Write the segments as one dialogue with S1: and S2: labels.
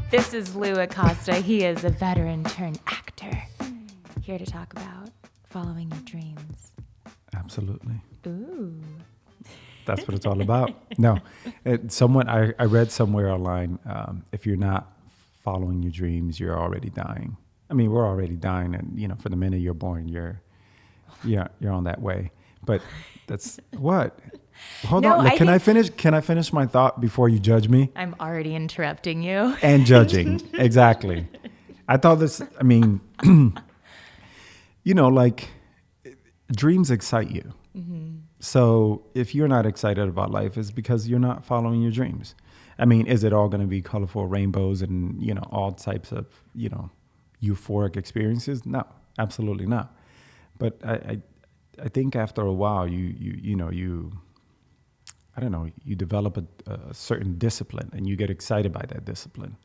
S1: This is Lou Acosta. He is a veteran turned actor. Here to talk about following your dreams.
S2: Absolutely.
S1: Ooh.
S2: That's what it's all about. No, I read somewhere online, if you're not following your dreams, you're already dying. I mean, we're already dying, and for the minute you're born, you're on that way. But that's what. Hold on. Can I finish my thought before you judge me?
S1: I'm already interrupting you.
S2: And judging. Exactly. I thought this, dreams excite you. Mm-hmm. So if you're not excited about life, it's because you're not following your dreams. Is it all going to be colorful rainbows and, all types of, euphoric experiences? No, absolutely not. But I think after a while, you develop a certain discipline and you get excited by that discipline.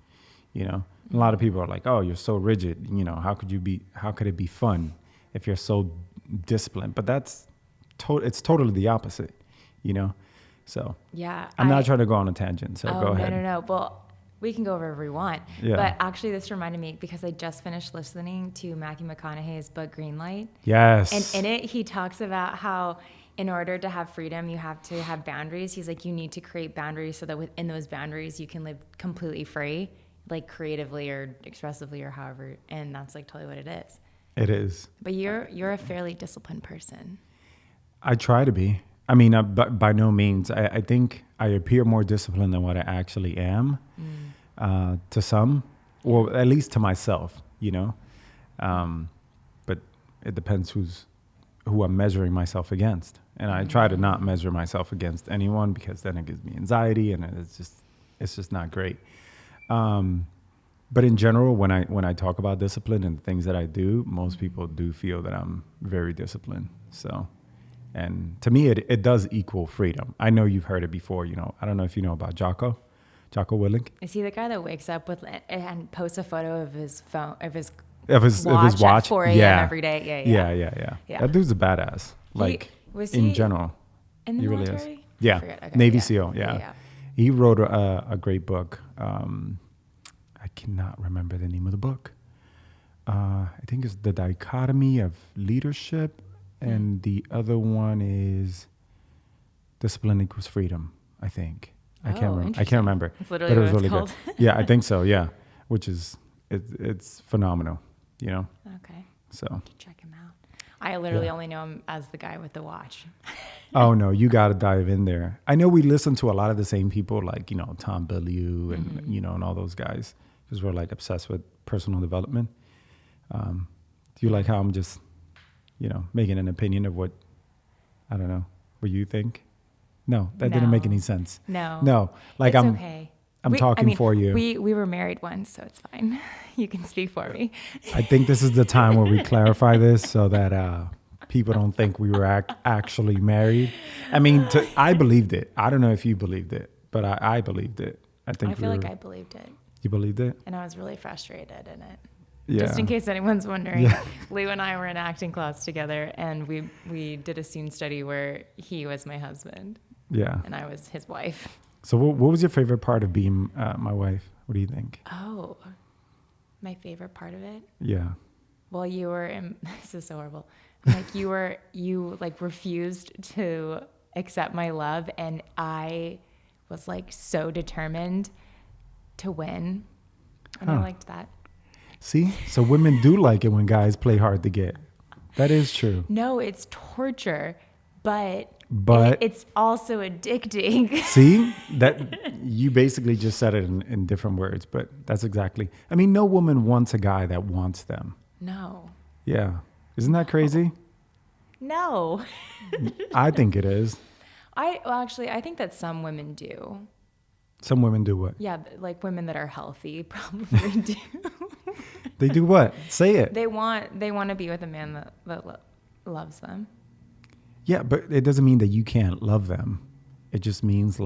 S2: A lot of people are like, oh, you're so rigid. How could it be fun if you're so disciplined? But it's totally the opposite, So
S1: yeah,
S2: I'm not trying to go on a tangent. So go ahead.
S1: No. Well, we can go wherever we want.
S2: Yeah.
S1: But actually, this reminded me because I just finished listening to McConaughey's book Greenlight.
S2: Yes.
S1: And in it, he talks about how in order to have freedom, you have to have boundaries. He's like, you need to create boundaries so that within those boundaries, you can live completely free, like creatively or expressively or however. And that's like totally what it is.
S2: It is.
S1: But you're a fairly disciplined person.
S2: I try to be. But by no means. I think I appear more disciplined than what I actually am to some, or at least to myself, But it depends who I'm measuring myself against. And I try to not measure myself against anyone because then it gives me anxiety and it's just not great. But in general, when I talk about discipline and the things that I do, most people do feel that I'm very disciplined. So. And to me, it does equal freedom. I know you've heard it before. I don't know if you know about Joko Willink.
S1: Is he the guy that wakes up and posts a photo of his phone of his watch at 4 a.m. every day?
S2: Yeah. That dude's a badass. In general,
S1: in the
S2: he
S1: military?
S2: Really is. Yeah, okay. Navy SEAL. Yeah. He wrote a great book. I cannot remember the name of the book. I think it's The Dichotomy of Leadership. And the other one is Discipline Equals Freedom, I think. I can't remember.
S1: That's literally what it's called.
S2: Good. Yeah, I think so, yeah. Which is, it's phenomenal,
S1: Okay.
S2: So.
S1: Check him out. I literally only know him as the guy with the watch.
S2: Oh, no, you got to dive in there. I know we listen to a lot of the same people like, Tom Bilyeu and, and all those guys. Because we're obsessed with personal development. Do you like how I'm just... making an opinion of what you think? No, that didn't make any sense.
S1: No.
S2: It's
S1: okay.
S2: I'm talking for you.
S1: We were married once, so it's fine. You can speak for me.
S2: I think this is the time where we clarify this so that people don't think we were actually married. I believed it. I don't know if you believed it, but I believed it. I
S1: feel like I believed it.
S2: You believed it?
S1: And I was really frustrated in it.
S2: Yeah.
S1: Just in case anyone's wondering, Lou and I were in acting class together, and we did a scene study where he was my husband.
S2: Yeah.
S1: And I was his wife.
S2: So what was your favorite part of being my wife? What do you think?
S1: Oh, my favorite part of it?
S2: Yeah.
S1: Well, you were this is so horrible. You refused to accept my love, and I was so determined to win, and I liked that.
S2: See? So women do like it when guys play hard to get. That is true.
S1: No, it's torture, but it's also addicting.
S2: See? That you basically just said it in different words, but that's exactly. No woman wants a guy that wants them.
S1: No.
S2: Yeah. Isn't that crazy?
S1: No.
S2: I think it is.
S1: I think that some women do.
S2: Some women do what?
S1: Yeah, women that are healthy probably do.
S2: They do what? Say it.
S1: They want to be with a man that loves them.
S2: Yeah, but it doesn't mean that you can't love them. It just means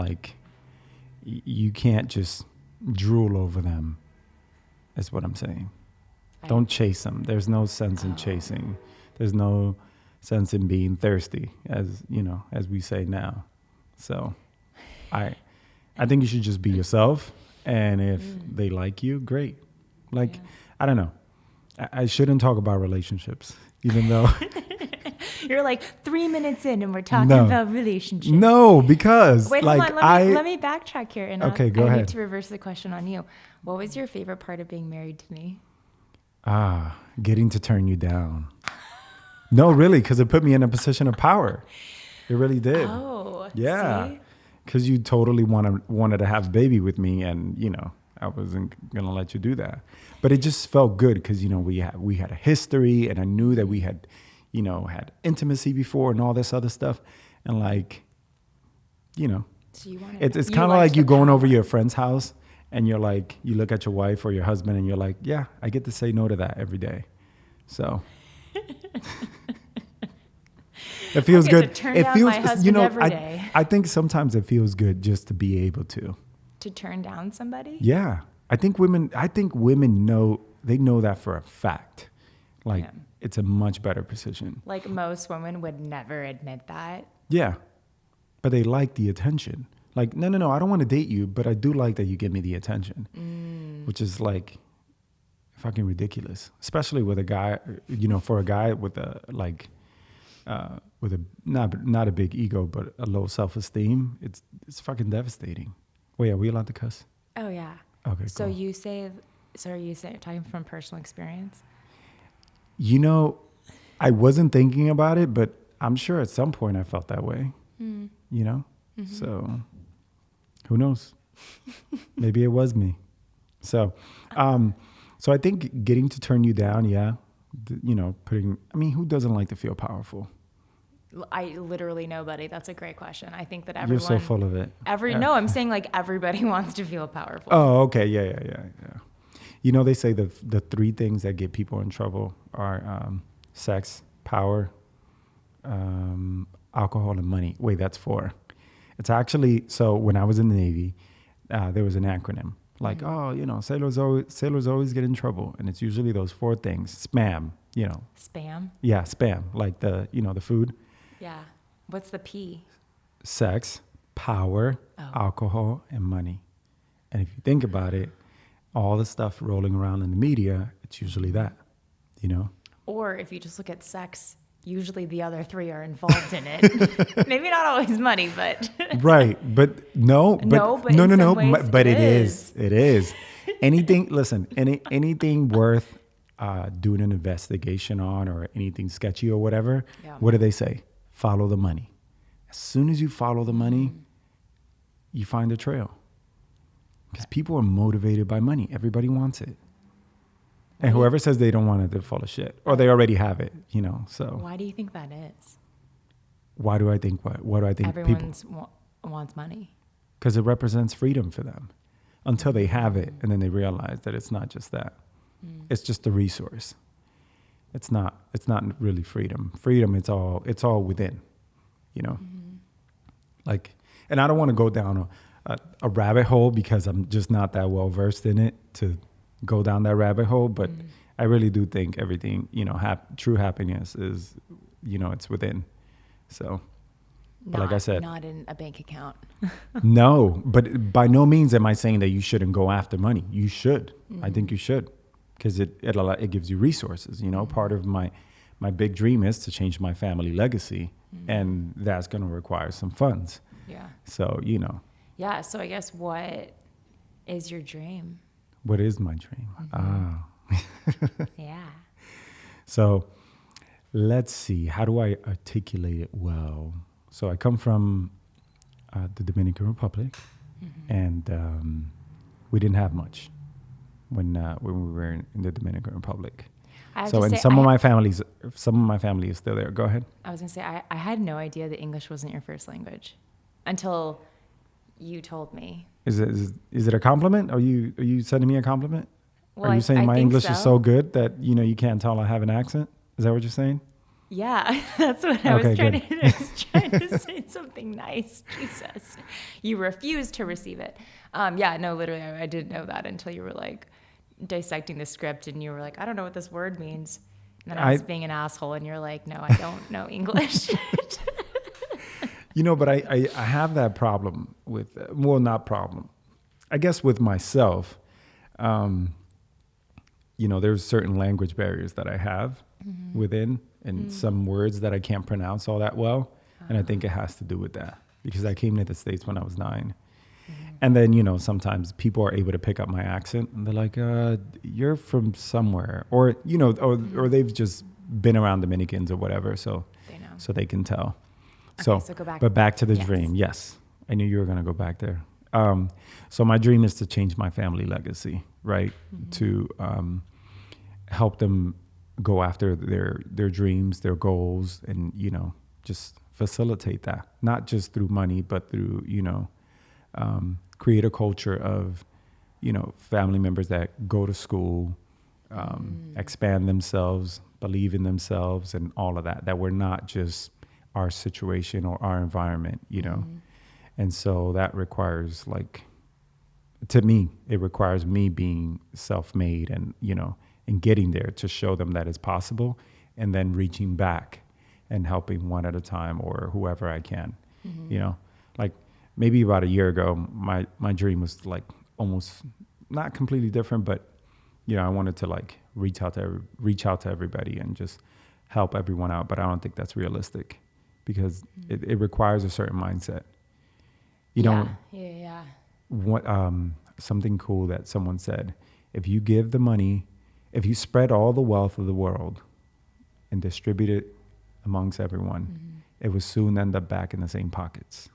S2: you can't just drool over them. That's what I'm saying. Don't chase them. There's no sense in chasing. There's no sense in being thirsty, as we say now. So I think you should just be yourself And if they like you, great. Like, I don't know. I shouldn't talk about relationships, even though.
S1: You're like 3 minutes in and we're talking
S2: No.
S1: about relationships.
S2: No, because
S1: Wait,
S2: like
S1: hold on. Let me backtrack here. And
S2: Okay, go
S1: I
S2: ahead.
S1: need to reverse the question on you. What was your favorite part of being married to me?
S2: Getting to turn you down. No, really, because it put me in a position of power. It really did.
S1: Oh,
S2: Yeah.
S1: see?
S2: Because you totally wanted to have a baby with me, and you know I wasn't gonna let you do that. But it just felt good because you know we had a history, and I knew that we had, you know, had intimacy before and all this other stuff, and like, you know,
S1: So you wanted,
S2: it's
S1: you
S2: kind of
S1: liked
S2: like you
S1: the
S2: going over
S1: power.
S2: your friend's house, and you're like, you look at your wife or your husband, and you're like, yeah, I get to say no to that every day, so. It feels
S1: I get
S2: good.
S1: to turn
S2: It
S1: down
S2: feels,
S1: my husband
S2: you know,
S1: every day.
S2: I think sometimes it feels good just to be able to.
S1: To turn down somebody?
S2: Yeah. I think women know, they know that for a fact. Like
S1: Yeah.
S2: it's a much better position.
S1: Like most women would never admit that.
S2: Yeah. But they like the attention. Like, no, I don't want to date you, but I do like that you give me the attention. Which is like fucking ridiculous. Especially with a guy, you know, for a guy with a like with a not a big ego, but a low self-esteem, it's fucking devastating. Wait, are we allowed to cuss?
S1: Oh yeah.
S2: Okay,
S1: So
S2: cool.
S1: you say, talking from personal experience?
S2: You know, I wasn't thinking about it, but I'm sure at some point I felt that way. You know? So who knows? Maybe it was me. So I think getting to turn you down, yeah. You know, who doesn't like to feel powerful?
S1: I literally nobody. That's a great question. I think that
S2: You're
S1: everyone.
S2: so full of it.
S1: No, I'm saying like everybody wants to feel powerful.
S2: Oh, okay. Yeah. You know, they say the three things that get people in trouble are sex, power, alcohol, and money. Wait, that's 4. It's actually, so when I was in the Navy, there was an acronym. Like, oh, you know, sailors always get in trouble. And it's usually those 4 things. Spam, you know.
S1: Spam?
S2: Yeah, spam. Like the food.
S1: Yeah. What's the P?
S2: Sex, power, alcohol, and money. And if you think about it, all the stuff rolling around in the media, it's usually that, you know?
S1: Or if you just look at sex, usually the other 3 are involved in it. Maybe not always money, but.
S2: Right. But no. But
S1: No, but
S2: no,
S1: in
S2: no, no.
S1: some ways
S2: But
S1: it
S2: it is.
S1: is.
S2: It is. Anything worth doing an investigation on or anything sketchy or whatever, what do they say? Follow the money. As soon as you follow the money, you find a trail. Because people are motivated by money. Everybody wants it. And whoever says they don't want it, they're full of shit. Or they already have it, you know, so.
S1: Why do you think that is?
S2: Why do I think what? What do I think
S1: Everyone wants money.
S2: Because it represents freedom for them. Until they have it, and then they realize that it's not just that. It's just a resource. It's not really freedom. Freedom, it's all within, you know? Like, and I don't want to go down a rabbit hole because I'm just not that well versed in it to go down that rabbit hole, but I really do think everything, you know, true happiness is, you know, it's within. So, but like I said,
S1: not in a bank account.
S2: no, but by no means am I saying that you shouldn't go after money. You should. I think you should, because it gives you resources. You know, part of my big dream is to change my family legacy, and that's going to require some funds.
S1: Yeah.
S2: So, you know.
S1: Yeah. So I guess what is your dream?
S2: What is my dream?
S1: Yeah.
S2: So let's see. How do I articulate it well? So I come from the Dominican Republic, and we didn't have much when we were in the Dominican Republic. So, and some of my family is still there. Go ahead.
S1: I was gonna say I had no idea that English wasn't your first language until you told me.
S2: Is it a compliment? Are you sending me a compliment?
S1: Well,
S2: Are you saying
S1: I
S2: my
S1: think
S2: English is so good that you can't tell I have an accent? Is that what you're saying?
S1: Yeah, that's what I was trying to. I was trying to say something nice. Jesus, you refused to receive it. Yeah, no, literally, I didn't know that until you were like dissecting the script, and you were like, I don't know what this word means. And then I was being an asshole, and you're like, no, I don't know English.
S2: But I have that problem with, well, not problem. I guess with myself, there's certain language barriers that I have within, and some words that I can't pronounce all that well. And I think it has to do with that because I came to the States when I was 9. And then, sometimes people are able to pick up my accent and they're like, you're from somewhere, or, or they've just been around Dominicans or whatever. So they know. So they can tell.
S1: Okay, so go back.
S2: But back to the dream. Yes. I knew you were going to go back there. So my dream is to change my family legacy, right? To help them go after their dreams, their goals, and, just facilitate that, not just through money, but through, create a culture of, family members that go to school, expand themselves, believe in themselves, and all of that, that we're not just our situation or our environment, And so that requires, to me, it requires me being self-made and, and getting there to show them that it's possible, and then reaching back and helping one at a time or whoever I can, maybe about a year ago, my dream was almost not completely different, but, I wanted to reach out to everybody and just help everyone out. But I don't think that's realistic because it requires a certain mindset. What, something cool that someone said, if you give the money, if you spread all the wealth of the world and distribute it amongst everyone, it will soon end up back in the same pockets.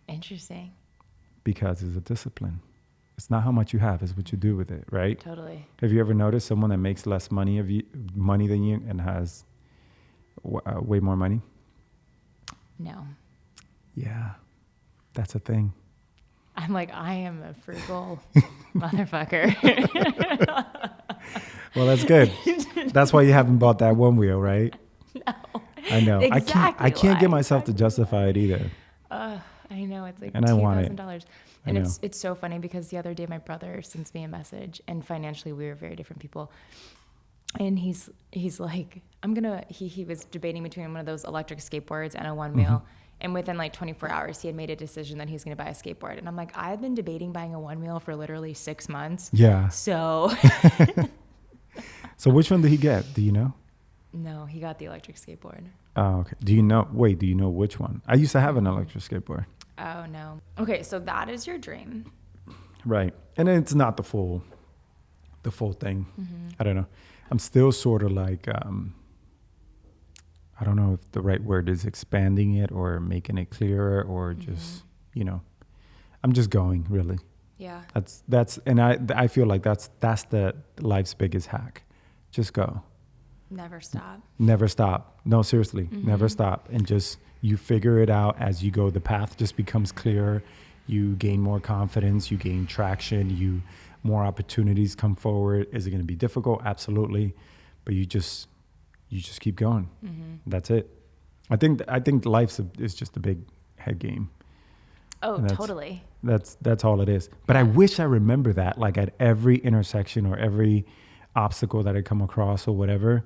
S1: Interesting.
S2: Because it's a discipline. It's not how much you have, it's what you do with it, right?
S1: Totally.
S2: Have you ever noticed someone that makes less money than you and has way more money?
S1: No.
S2: Yeah, that's a thing.
S1: I'm like, I am a frugal motherfucker.
S2: Well, that's good. That's why you haven't bought that one wheel, right?
S1: No.
S2: I know.
S1: Exactly
S2: I can't get myself to justify it either.
S1: I know, it's like
S2: and
S1: $2,000. And
S2: I
S1: it's so funny because the other day my brother sends me a message, and financially we were very different people. And he's like, he was debating between one of those electric skateboards and a one wheel. And within 24 hours, he had made a decision that he was going to buy a skateboard. And I'm like, I've been debating buying a one wheel for literally 6 months.
S2: Yeah.
S1: So.
S2: So which one did he get? Do you know?
S1: No, he got the electric skateboard.
S2: Oh, okay. Do you know which one? I used to have an electric skateboard.
S1: Oh, no. Okay, so that is your dream.
S2: Right. And it's not the full thing. I don't know. I'm still sort of I don't know if the right word is expanding it or making it clearer or just, I'm just going, really.
S1: Yeah.
S2: And I feel like that's the life's biggest hack. Just go.
S1: Never stop.
S2: Never stop. No, seriously, never stop. And just, you figure it out as you go. The path just becomes clearer. You gain more confidence. You gain traction. More opportunities come forward. Is it going to be difficult? Absolutely. But you just keep going. That's it. I think life is just a big head game.
S1: Oh, totally.
S2: That's all it is. But I wish I remember that, at every intersection or every obstacle that I come across or whatever,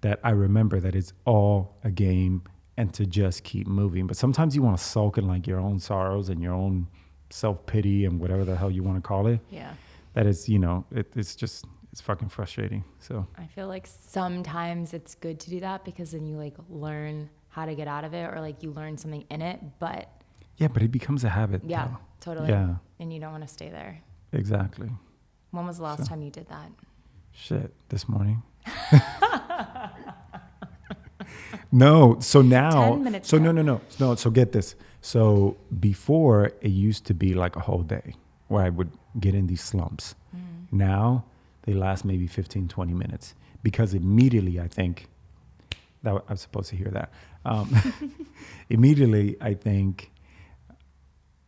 S2: that I remember that it's all a game and to just keep moving. But sometimes you want to sulk in your own sorrows and your own self-pity and whatever the hell you want to call it.
S1: Yeah.
S2: That is, it's fucking frustrating. So
S1: I feel like sometimes it's good to do that because then you learn how to get out of it, or you learn something in it, but
S2: yeah, but it becomes a habit.
S1: Yeah,
S2: though.
S1: totally.
S2: Yeah.
S1: And you don't want to stay there.
S2: Exactly.
S1: When was the last time you did that?
S2: Shit, this morning. No, so now,
S1: 10 minutes
S2: so
S1: ago.
S2: no, so get this. So before it used to be a whole day where I would get in these slumps. Now they last maybe 15, 20 minutes because immediately I think that I'm supposed to hear that. Immediately I think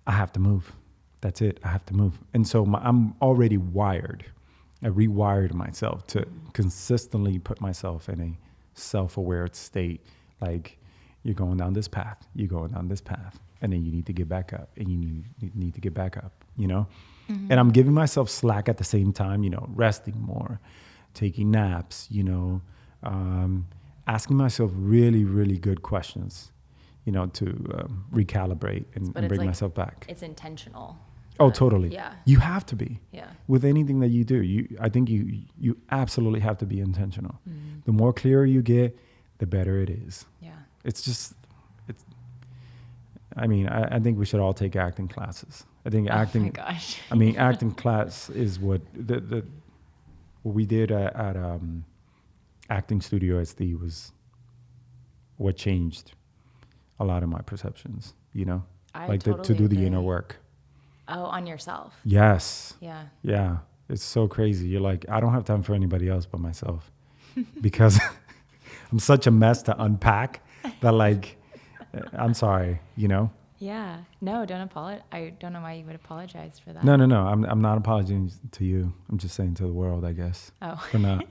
S2: I have to move. That's it. I have to move. And so I'm already wired. I rewired myself to consistently put myself in a self-aware state. You're going down this path, and then you need to get back up, and you need to get back up, And I'm giving myself slack at the same time, resting more, taking naps, asking myself really, really good questions, to recalibrate and bring myself back.
S1: It's intentional.
S2: Oh, totally.
S1: Yeah.
S2: You have to be.
S1: Yeah.
S2: With anything that you do. I think you absolutely have to be intentional. The more clearer you get, the better it is.
S1: Yeah.
S2: I think we should all take acting classes. I think acting.
S1: Oh my gosh.
S2: Acting class is what what we did at acting studio SD was what changed a lot of my perceptions. To do the inner work.
S1: Oh, on yourself.
S2: Yes.
S1: Yeah.
S2: Yeah. It's so crazy. You're like, I don't have time for anybody else but myself because I'm such a mess to unpack that like, I'm sorry,
S1: Yeah. No, don't apologize. I don't know why you would apologize for that.
S2: No. I'm not apologizing to you. I'm just saying to the world, I guess, for not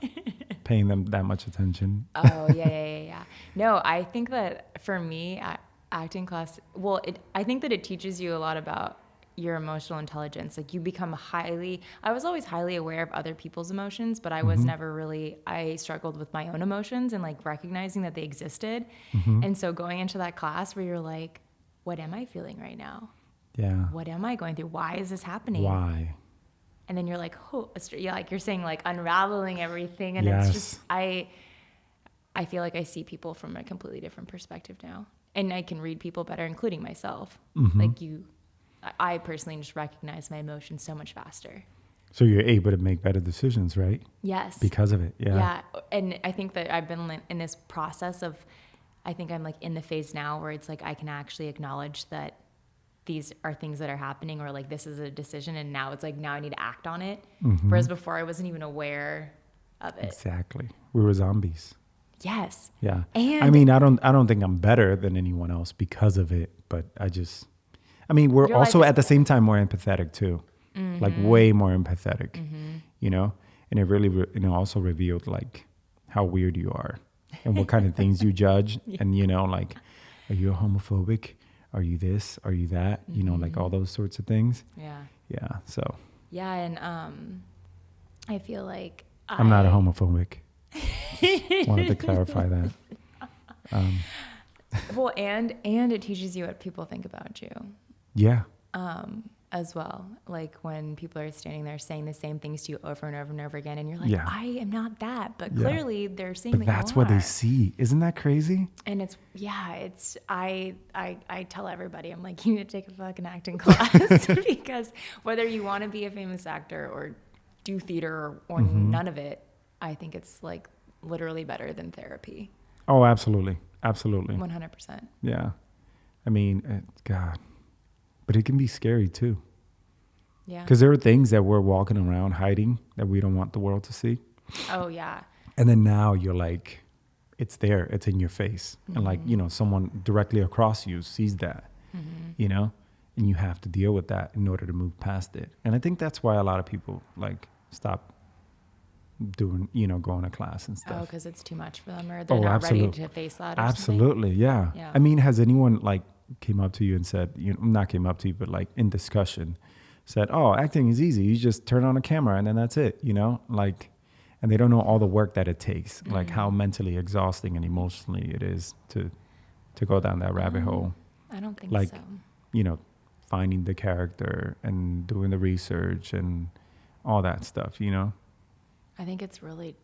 S2: paying them that much attention.
S1: Oh, yeah. No, I think that for me, acting class, I think that it teaches you a lot about your emotional intelligence. Like you become I was always highly aware of other people's emotions, but I was never really, I struggled with my own emotions and like recognizing that they existed. And so going into that class where you're like, what am I feeling right now?
S2: Yeah.
S1: What am I going through? Why is this happening?
S2: Why?
S1: And then you're like, like you're saying, like unraveling everything. And
S2: Yes.
S1: it's just, I feel like I see people from a completely different perspective now. And I can read people better, including myself. Like I personally just recognize my emotions so much faster.
S2: So you're able to make better decisions, right?
S1: Yes.
S2: Because of it. Yeah.
S1: Yeah. And I think that I've been in this process of, I think I'm like in the phase now where it's like I can actually acknowledge that these are things that are happening, or like this is a decision, and now it's like now I need to act on it. Whereas before I wasn't even aware of it.
S2: Exactly. We were zombies.
S1: Yes.
S2: Yeah.
S1: And
S2: I don't think I'm better than anyone else because of it, but we're
S1: Your
S2: also
S1: life is
S2: at the same time more empathetic too. Like way more empathetic, and it really, also revealed like how weird you are and what kind of things you judge. And, like, are you homophobic? Are you this? Are you that? Like all those sorts of things.
S1: Yeah.
S2: Yeah. So.
S1: Yeah. And I feel like
S2: I'm not a homophobic. Wanted to clarify that.
S1: Well, and it teaches you what people think about you.
S2: Yeah.
S1: As well. Like when people are standing there saying the same things to you over and over and over again, and you're like,
S2: Yeah.
S1: I am not that, but clearly they're saying
S2: But
S1: that
S2: that's
S1: you
S2: what they
S1: are.
S2: see. Isn't that crazy?
S1: And I tell everybody, I'm like, you need to take a fucking acting class because whether you want to be a famous actor or do theater or none of it, I think it's like literally better than therapy.
S2: Oh, absolutely. Absolutely.
S1: 100%.
S2: Yeah. God. But it can be scary too.
S1: Yeah.
S2: Because there are things that we're walking around hiding that we don't want the world to see.
S1: Oh, yeah.
S2: And then now you're like, it's there. It's in your face. And like, someone directly across you sees that, and you have to deal with that in order to move past it. And I think that's why a lot of people like stop doing, going to class and stuff.
S1: Oh, because it's too much for them, or they're not ready to face that. Or
S2: Absolutely. Yeah.
S1: Yeah.
S2: Has anyone like came up to you and said, not came up to you, but like in discussion said, oh, acting is easy. You just turn on a camera and then that's it, like, and they don't know all the work that it takes, like how mentally exhausting and emotionally it is to go down that rabbit hole.
S1: I don't think
S2: like,
S1: so.
S2: Finding the character and doing the research and all that stuff,
S1: I think it's really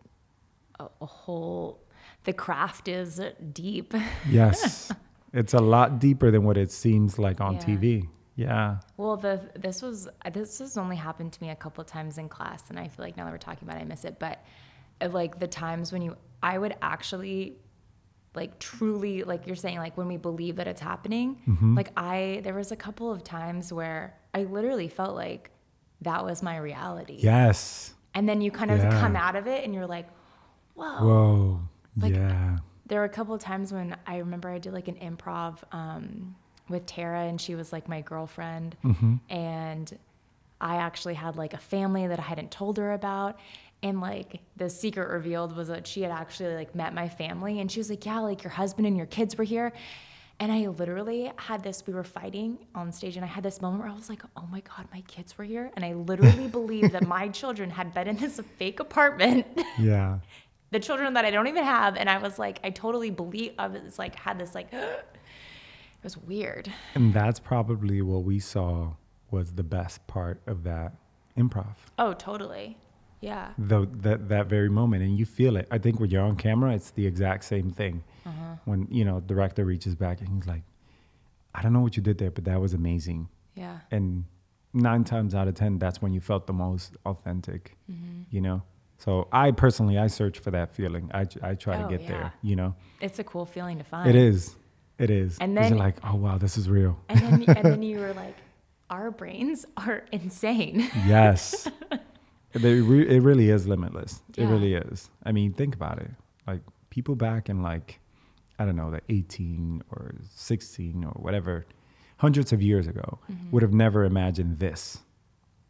S1: a whole, the craft is deep.
S2: Yes. It's a lot deeper than what it seems like on
S1: Yeah.
S2: TV. Yeah.
S1: Well, this has only happened to me a couple of times in class, and I feel like now that we're talking about it, I miss it. But like the times when I would actually like truly, like you're saying, like when we believe that it's happening, like there was a couple of times where I literally felt like that was my reality.
S2: Yes.
S1: And then you kind of come out of it and you're like, whoa.
S2: Whoa.
S1: Like,
S2: yeah.
S1: There were a couple of times when I remember I did like an improv with Tara, and she was like my girlfriend. And I actually had like a family that I hadn't told her about. And like the secret revealed was that she had actually like met my family, and she was like, yeah, like your husband and your kids were here. And I literally had this, we were fighting on stage, and I had this moment where I was like, oh my God, my kids were here. And I literally believed that my children had been in this fake apartment.
S2: Yeah.
S1: The children that I don't even have. And I was like, I totally believe, I was like, had this like, it was weird.
S2: And that's probably what we saw was the best part of that improv.
S1: Oh, totally. Yeah.
S2: That very moment, and you feel it. I think when you're on camera, it's the exact same thing. When, you know, director reaches back and he's like, I don't know what you did there, but that was amazing.
S1: Yeah.
S2: And 9 times out of 10, that's when you felt the most authentic, you know? So I search for that feeling. I try to get there, you know?
S1: It's a cool feeling to find.
S2: It is. It is.
S1: And
S2: 'Cause
S1: then
S2: you're like, oh, wow, this is real.
S1: And then you were like, our brains are insane.
S2: Yes. It really is limitless.
S1: Yeah.
S2: It really is. I mean, think about it. Like, people back in, like, I don't know, the 18 or 16 or whatever, hundreds of years ago, would have never imagined this,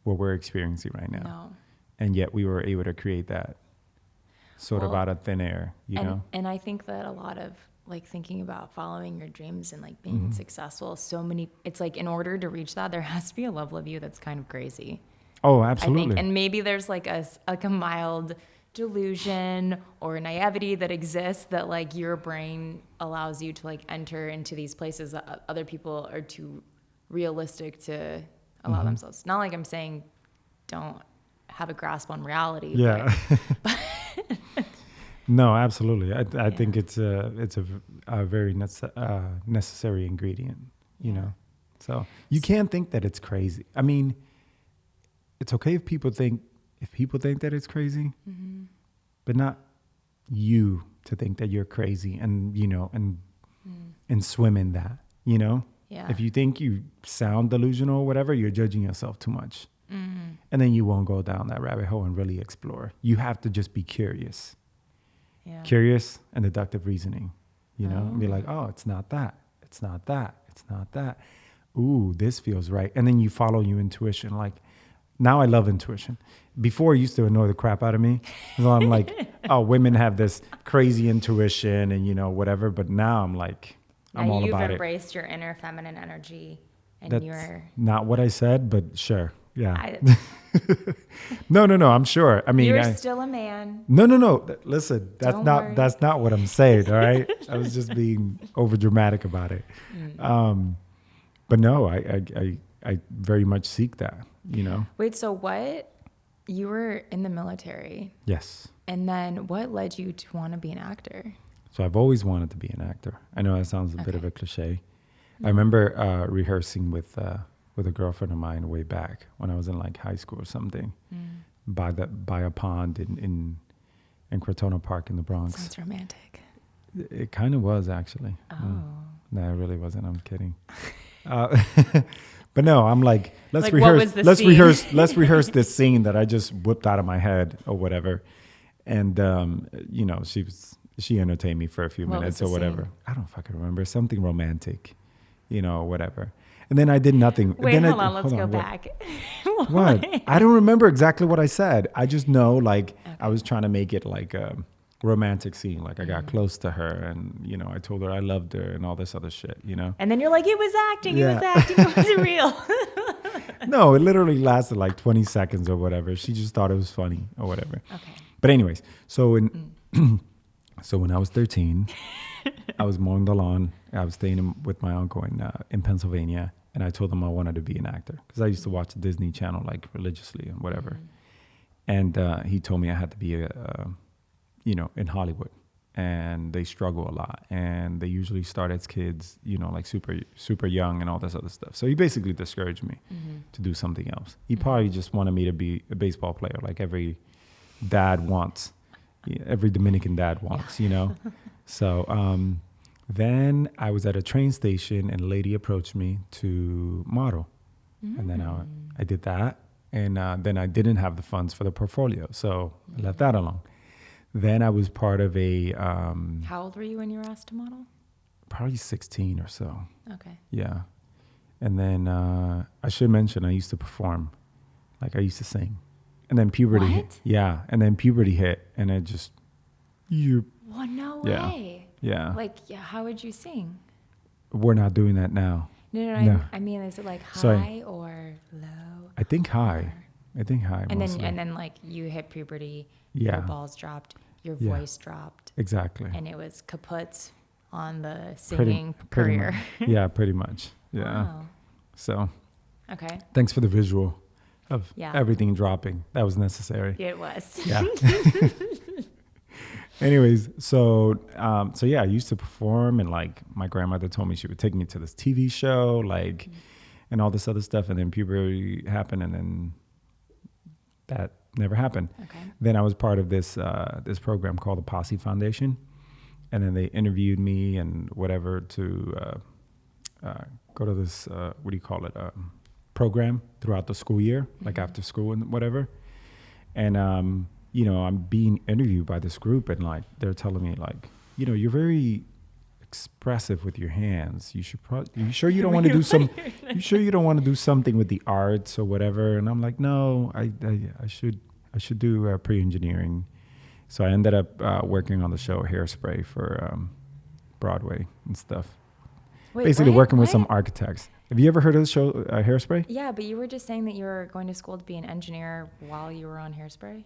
S2: what we're experiencing right now.
S1: No.
S2: And yet we were able to create that sort of out of thin air, you know?
S1: And I think that a lot of, like, thinking about following your dreams and, like, being successful, it's like, in order to reach that, there has to be a level of you that's kind of crazy.
S2: Oh, absolutely.
S1: I think, and maybe there's like a mild delusion or naivety that exists that, like, your brain allows you to, like, enter into these places that other people are too realistic to allow themselves. Not like I'm saying don't have a grasp on reality.
S2: Yeah. No, absolutely. I think it's a very necessary ingredient, you know? So you can't think that it's crazy. I mean, it's okay if people think that it's crazy, but not you to think that you're crazy and, you know, and swim in that, you know?
S1: Yeah.
S2: If you think you sound delusional or whatever, you're judging yourself too much. And then you won't go down that rabbit hole and really explore. You have to just be curious.
S1: Yeah.
S2: Curious and deductive reasoning, you know? And be like, oh, it's not that. It's not that. It's not that. Ooh, this feels right. And then you follow your intuition. Like, now I love intuition. Before, it used to annoy the crap out of me. So I'm like, oh, women have this crazy intuition and, you know, whatever. But now I'm like, I'm all about it.
S1: You've embraced your inner feminine energy. And
S2: That's
S1: you're
S2: not what I said, but sure. Yeah. No, I'm sure. I mean,
S1: you're still a man.
S2: No. Listen, that's
S1: Don't
S2: not
S1: worry.
S2: that's not what I'm saying. All right, I was just being over dramatic about it. But no, I very much seek that. You know.
S1: Wait, so you were in the military,
S2: Yes.
S1: and then what led you to want to be an actor?
S2: So I've always wanted to be an actor. I know that sounds a bit of a cliche. I remember rehearsing with a girlfriend of mine way back when I was in like high school or something, by a pond in Crotona Park in the Bronx.
S1: Sounds romantic.
S2: It kind of was, actually.
S1: Oh.
S2: No, it really wasn't. I'm kidding. But no, I'm like, let's
S1: Like, what
S2: rehearse.
S1: was the
S2: Let's
S1: scene?
S2: let's rehearse this scene that I just whipped out of my head or whatever. And you know, she entertained me for a few
S1: What
S2: minutes
S1: was
S2: or
S1: the
S2: whatever.
S1: scene?
S2: I don't fucking remember. Something romantic, you know, whatever. And then I did nothing.
S1: Wait,
S2: then
S1: hold on. Let's go back.
S2: What? I don't remember exactly what I said. I just know, like, I was trying to make it like a romantic scene. Like, I got close to her and, you know, I told her I loved her and all this other shit, you know?
S1: And then you're like, it was acting.
S2: Yeah.
S1: It was acting. It wasn't real.
S2: No, it literally lasted like 20 seconds or whatever. She just thought it was funny or whatever.
S1: Okay.
S2: But anyways, so when I was 13, I was mowing the lawn. I was staying with my uncle in Pennsylvania. And I told him I wanted to be an actor because I used to watch the Disney Channel like religiously and whatever. And he told me I had to be you know, in Hollywood, and they struggle a lot, and they usually start as kids, you know, like super young and all this other stuff. So he basically discouraged me to do something else. He probably just wanted me to be a baseball player, like every dad wants, every Dominican dad wants, you know. So then I was at a train station, and a lady approached me to model, and then I did that, and then I didn't have the funds for the portfolio, so I left that alone. Then I was part of a...
S1: How old were you when you were asked to model?
S2: Probably 16 or so.
S1: Okay.
S2: Yeah. And then I should mention I used to perform. Like, I used to sing. And then puberty hit.
S1: What?
S2: Yeah. And then puberty hit, and it just...
S1: Well, no
S2: Yeah.
S1: way.
S2: Yeah.
S1: Like, yeah, how would you sing?
S2: We're not doing that now.
S1: No. I mean, is it like high
S2: Sorry.
S1: or low?
S2: I think high. And
S1: And then like you hit puberty,
S2: Yeah.
S1: your balls dropped, your
S2: Yeah.
S1: voice dropped,
S2: Exactly.
S1: and it was kaput on the singing career.
S2: Yeah, pretty much. Yeah.
S1: Wow.
S2: So
S1: Okay.
S2: Thanks for the visual of
S1: Yeah.
S2: everything dropping. That was necessary.
S1: It was.
S2: Yeah. Anyways, so yeah, I used to perform, and like my grandmother told me she would take me to this TV show, like, and all this other stuff, and then puberty happened, and then that never happened.
S1: Okay.
S2: Then I was part of this program called the Posse Foundation, and then they interviewed me and whatever to go to this program throughout the school year, like after school and whatever, and I'm being interviewed by this group, and like they're telling me like, you're very expressive with your hands. You should probably. You sure you don't want to do some? You sure you don't want to do something with the arts or whatever? And I'm like, no, I should do pre-engineering. So I ended up working on the show Hairspray for Broadway and stuff.
S1: Wait,
S2: basically working with some
S1: What?
S2: architects. Have you ever heard of the show Hairspray?
S1: Yeah, but you were just saying that you were going to school to be an engineer while you were on Hairspray.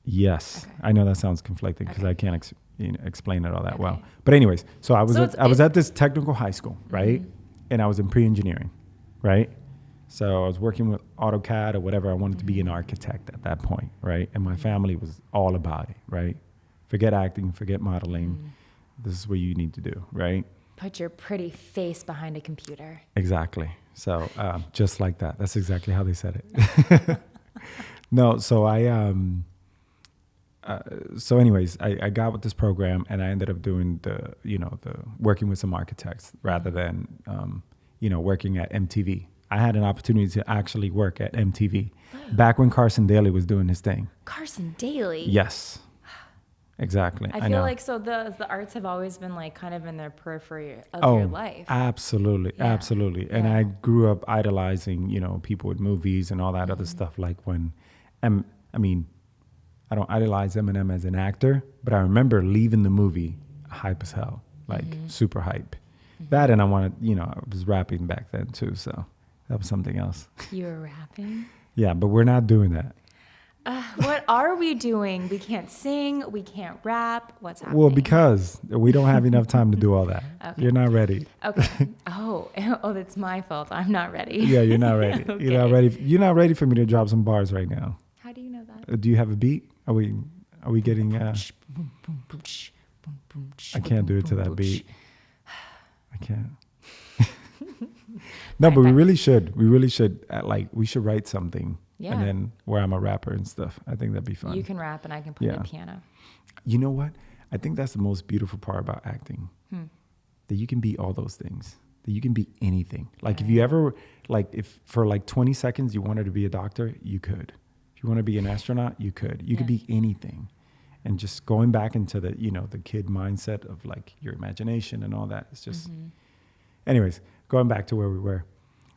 S2: Yes,
S1: Okay.
S2: I know that sounds conflicting because
S1: Okay.
S2: I can't explain it all that well.
S1: Okay.
S2: But anyways, so I was
S1: So
S2: I was at this technical high school, right? And I was in pre-engineering, right? So I was working with AutoCAD or whatever. I wanted to be an architect at that point, right? And my family was all about it, right? Forget acting, forget modeling. This is what you need to do, right?
S1: Put your pretty face behind a computer.
S2: Exactly. So just like that. That's exactly how they said it. No, so so anyways, I got with this program, and I ended up doing the working with some architects rather than, working at MTV. I had an opportunity to actually work at MTV back when Carson Daly was doing his thing.
S1: Carson Daly.
S2: Yes, exactly.
S1: I feel
S2: know.
S1: like so the arts have always been like kind of in the periphery of your life.
S2: Absolutely,
S1: Yeah.
S2: absolutely. And
S1: Yeah.
S2: I grew up idolizing, people with movies and all that other stuff. Like when, I don't idolize Eminem as an actor, but I remember leaving the movie hype as hell, like super hype. That, and I was rapping back then too, so that was something else.
S1: You were rapping?
S2: Yeah, but we're not doing that.
S1: What are we doing? We can't sing. We can't rap. What's happening?
S2: Well, because we don't have enough time to do all that.
S1: Okay.
S2: You're not ready.
S1: Okay. Oh, that's my fault. I'm not ready.
S2: Yeah, you're not ready.
S1: Okay.
S2: You're not ready. You're not ready for me to drop some bars right now.
S1: How do you know that?
S2: Do you have a beat? Are we getting? I can't do it to that beat. I can't. No, but we really should. We really should. We should write something.
S1: Yeah.
S2: And then where I'm a rapper and stuff. I think that'd be fun.
S1: You can rap and I can play
S2: Yeah.
S1: the piano.
S2: You know what? I think that's the most beautiful part about acting. That you can be all those things. That you can be anything. Like if you ever, if for 20 seconds you wanted to be a doctor, you could. If you want to be an astronaut, you could. You could be anything. And just going back into the, the kid mindset of your imagination and all that. It's just, anyways, going back to where we were.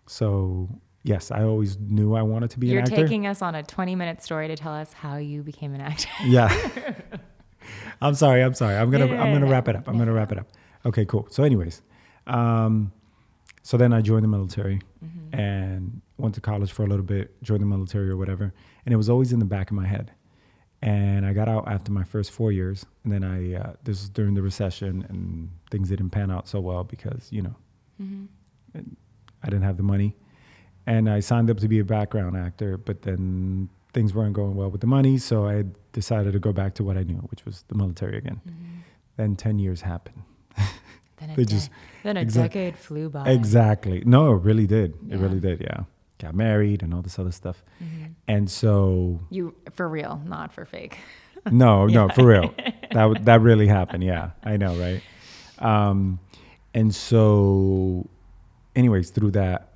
S2: So yes, I always knew I wanted to be
S1: You're
S2: an actor.
S1: You're taking us on a 20-minute story to tell us how you became an actor.
S2: Yeah. I'm sorry. I'm gonna wrap it up. I'm
S1: No.
S2: gonna wrap it up. Okay, cool. So anyways, so then I joined the military and went to college for a little bit, joined the military or whatever. And it was always in the back of my head. And I got out after my first 4 years. And then this was during the recession, and things didn't pan out so well because, I didn't have the money. And I signed up to be a background actor, but then things weren't going well with the money. So I decided to go back to what I knew, which was the military again. Then 10 years happened.
S1: Then a decade flew by.
S2: Exactly. No, it really did.
S1: Yeah.
S2: It really did. Yeah. Got married and all this other stuff. And so.
S1: You, for real, not for fake.
S2: No, for real. That really happened. Yeah. I know. Right. And so anyways, through that,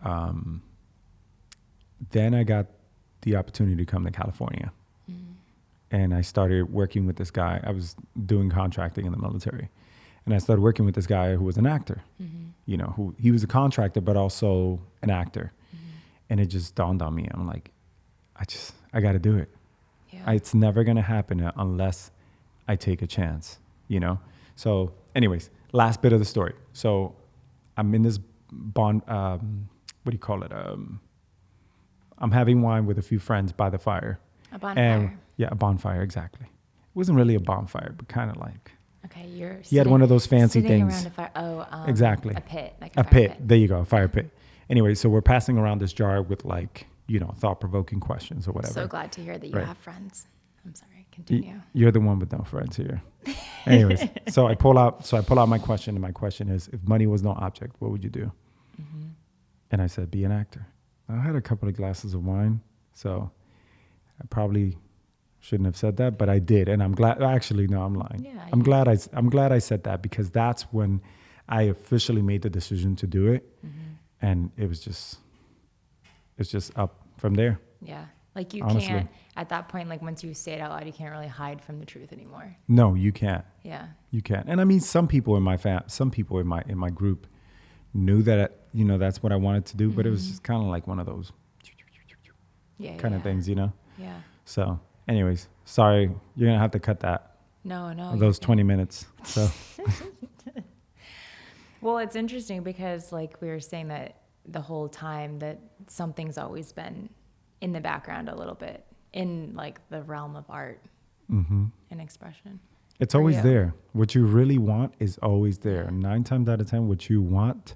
S2: then I got the opportunity to come to California. And I started working with this guy. I was doing contracting in the military. And I started working with this guy who was an actor, who he was a contractor, but also an actor. And it just dawned on me. I'm like, I got to do it.
S1: Yeah.
S2: It's never going to happen unless I take a chance, So anyways, last bit of the story. So I'm in this what do you call it? I'm having wine with a few friends by the fire.
S1: A bonfire.
S2: Yeah, a bonfire, exactly. It wasn't really a bonfire, but kind of like.
S1: Okay, you're
S2: He had one of those fancy
S1: sitting
S2: things.
S1: around a fire. Oh,
S2: Exactly.
S1: A pit. Like
S2: A
S1: fire
S2: pit. There you go, a fire pit. Anyway, so we're passing around this jar with like, thought-provoking questions or whatever.
S1: So glad to hear that you
S2: Right.
S1: have friends. I'm sorry. Continue.
S2: You're the one with no friends here. Anyways, so I pull out my question, and my question is, if money was no object, what would you do?
S1: Mm-hmm.
S2: And I said, be an actor. I had a couple of glasses of wine, so I probably shouldn't have said that, but I did, and I'm glad. Actually, no, I'm lying.
S1: Yeah,
S2: I'm glad I said that, because that's when I officially made the decision to do it, and it's just up from there.
S1: Yeah. Like you
S2: Honestly.
S1: can't, at that point, like once you say it out loud, you can't really hide from the truth anymore.
S2: No, you can't.
S1: Yeah.
S2: You can't. And I mean, some people in my group knew that, that's what I wanted to do, but it was just kind of like one of those kind of things,
S1: Yeah.
S2: So anyways, sorry, you're going to have to cut that.
S1: No.
S2: Those 20 minutes. So
S1: Well, it's interesting because like we were saying that the whole time that something's always been in the background a little bit in like the realm of art and expression.
S2: it's always
S1: you?
S2: there. What you really want is always there. 9 times out of 10, what you want,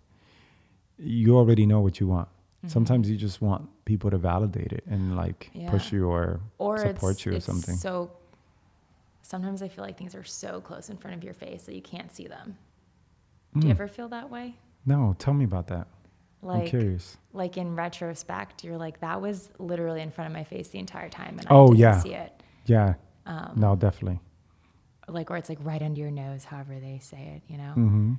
S2: you already know what you want. Sometimes you just want people to validate it and like push you or support you or something.
S1: So sometimes I feel like things are so close in front of your face that you can't see them. Do you ever feel that way?
S2: No, tell me about that. I'm curious.
S1: Like in retrospect, you're like, that was literally in front of my face the entire time and I didn't see it.
S2: Yeah. No, definitely.
S1: Like, or it's like right under your nose, however they say it,
S2: Mm-hmm.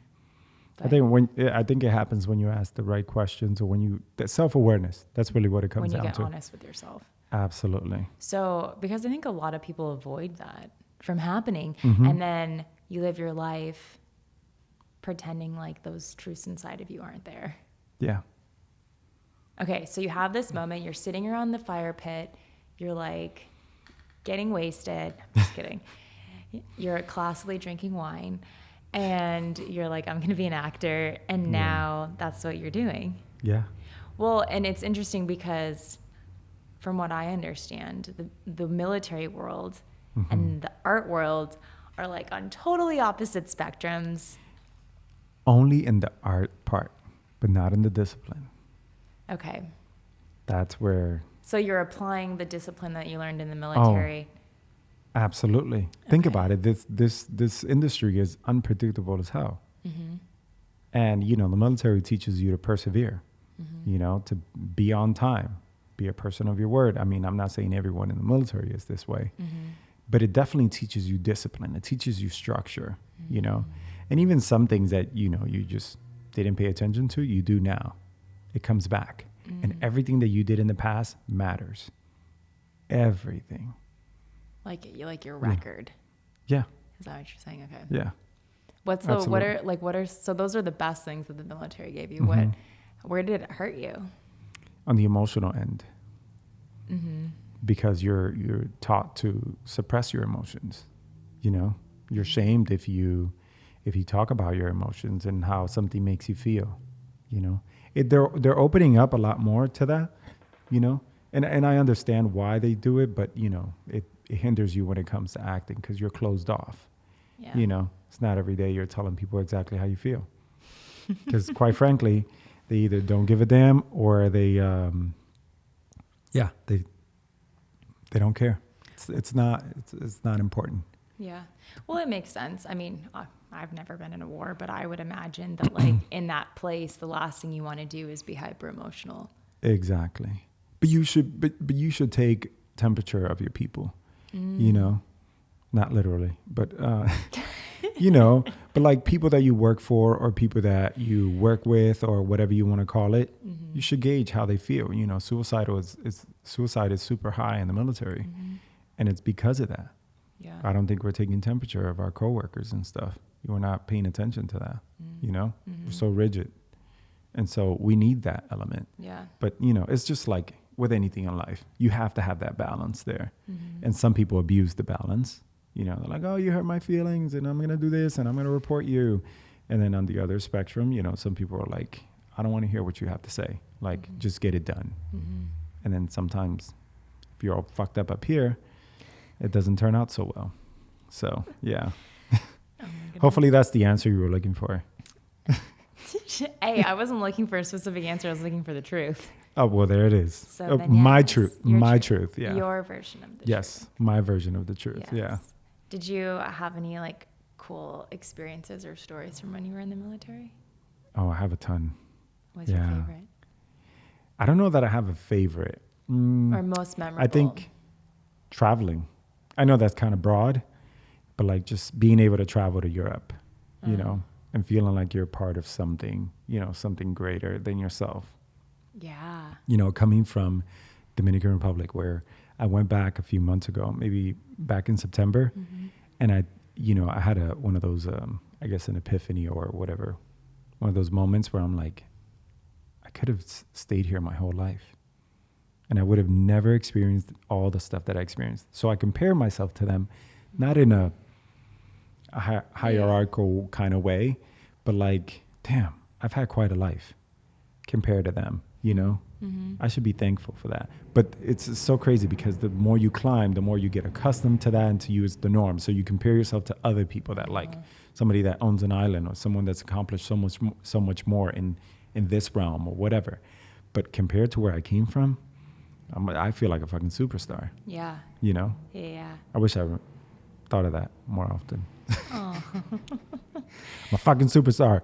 S2: I think it happens when you ask the right questions, or the self-awareness. That's really what it comes down to.
S1: When you get honest with yourself.
S2: Absolutely.
S1: So, because I think a lot of people avoid that from happening, and then you live your life pretending like those truths inside of you aren't there.
S2: Yeah.
S1: Okay, so you have this moment, you're sitting around the fire pit, you're like getting wasted. Just kidding. You're classically drinking wine, and you're like, I'm going to be an actor, and now that's what you're doing.
S2: Yeah.
S1: Well, and it's interesting because from what I understand, the military world and the art world are like on totally opposite spectrums.
S2: Only in the art part, but not in the discipline.
S1: Okay.
S2: That's where...
S1: So you're applying the discipline that you learned in the military.
S2: Absolutely. Think about it. This industry is unpredictable as hell. And, the military teaches you to persevere, to be on time, be a person of your word. I mean, I'm not saying everyone in the military is this way, but it definitely teaches you discipline. It teaches you structure, and even some things that, you just didn't pay attention to, you do now. It comes back. And everything that you did in the past matters. Everything. Like
S1: your record.
S2: Yeah.
S1: Is that what you're saying? Okay.
S2: Yeah.
S1: So those are the best things that the military gave you. Where did it hurt you?
S2: On the emotional end. Because you're taught to suppress your emotions. You're shamed if you talk about your emotions and how something makes you feel. They're opening up a lot more to that, and I understand why they do it, but it hinders you when it comes to acting because you're closed off.
S1: Yeah.
S2: It's not every day you're telling people exactly how you feel, because quite frankly, they either don't give a damn or they don't care. It's not important.
S1: Yeah. Well, it makes sense. I mean, I've never been in a war, but I would imagine that like in that place, the last thing you want to do is be hyper emotional.
S2: Exactly. But you should take temperature of your people, not literally, but, but like people that you work for or people that you work with or whatever you want to call it, you should gauge how they feel. Suicide is super high in the military, and it's because of that.
S1: Yeah.
S2: I don't think we're taking temperature of our coworkers and stuff. We're not paying attention to that, We're so rigid. And so we need that element.
S1: Yeah.
S2: But, it's just like with anything in life, you have to have that balance there. And some people abuse the balance. They're like, oh, you hurt my feelings and I'm going to do this and I'm going to report you. And then on the other spectrum, some people are like, I don't want to hear what you have to say. Like, just get it done. And then sometimes if you're all fucked up here, it doesn't turn out so well. So, yeah. Hopefully that's the answer you were looking for.
S1: Hey, I wasn't looking for a specific answer. I was looking for the truth.
S2: Oh, well, there it is.
S1: So then,
S2: my
S1: yes,
S2: truth.
S1: your
S2: My
S1: truth.
S2: truth. Yeah.
S1: Your version of the truth.
S2: Yes. My version of the truth.
S1: Yes.
S2: Yeah.
S1: Did you have any like cool experiences or stories from when you were in the military?
S2: Oh, I have a ton.
S1: What's your favorite?
S2: I don't know that I have a favorite.
S1: Or most memorable?
S2: I think traveling. I know that's kind of broad, but like just being able to travel to Europe, you know, and feeling like you're part of something, you know, something greater than yourself.
S1: Yeah.
S2: You know, coming from Dominican Republic, where I went back a few months ago, maybe back in September, and I had one of those, I guess, an epiphany or whatever, one of those moments where I'm like, I could have stayed here my whole life, and I would have never experienced all the stuff that I experienced. So I compare myself to them, not in a hierarchical kind of way, but like, damn, I've had quite a life compared to them, you know? I should be thankful for that. But it's so crazy because the more you climb, the more you get accustomed to that, and to you it's the norm. So you compare yourself to other people that like somebody that owns an island or someone that's accomplished so much more in this realm or whatever. But compared to where I came from, I feel like a fucking superstar.
S1: Yeah.
S2: You know?
S1: Yeah.
S2: I wish I thought of that more often.
S1: Oh.
S2: I'm a fucking superstar.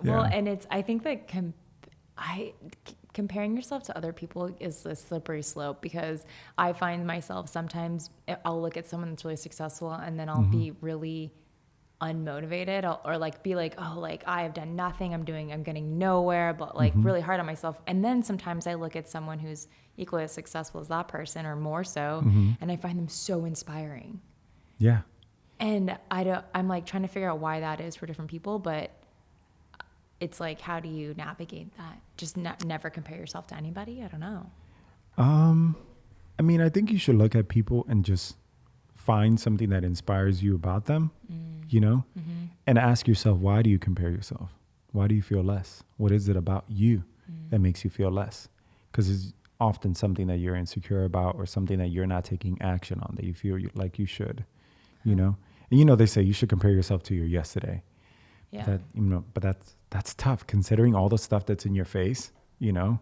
S1: Well,
S2: Yeah.
S1: and I think that comparing yourself to other people is a slippery slope, because I find myself sometimes I'll look at someone that's really successful and then I'll be really unmotivated or like be like, oh, like I have done nothing, I'm getting nowhere, but like really hard on myself. And then sometimes I look at someone who's equally as successful as that person or more so, and I find them so inspiring.
S2: Yeah.
S1: And I'm like trying to figure out why that is for different people, but it's like, how do you navigate that? Just never compare yourself to anybody? I don't know.
S2: I mean, I think you should look at people and just find something that inspires you about them, you know, and ask yourself, why do you compare yourself? Why do you feel less? What is it about you that makes you feel less? Because it's often something that you're insecure about or something that you're not taking action on that you feel like you should, you know? And you know, they say you should compare yourself to your yesterday.
S1: Yeah.
S2: That, you know, but that's tough considering all the stuff that's in your face, you know,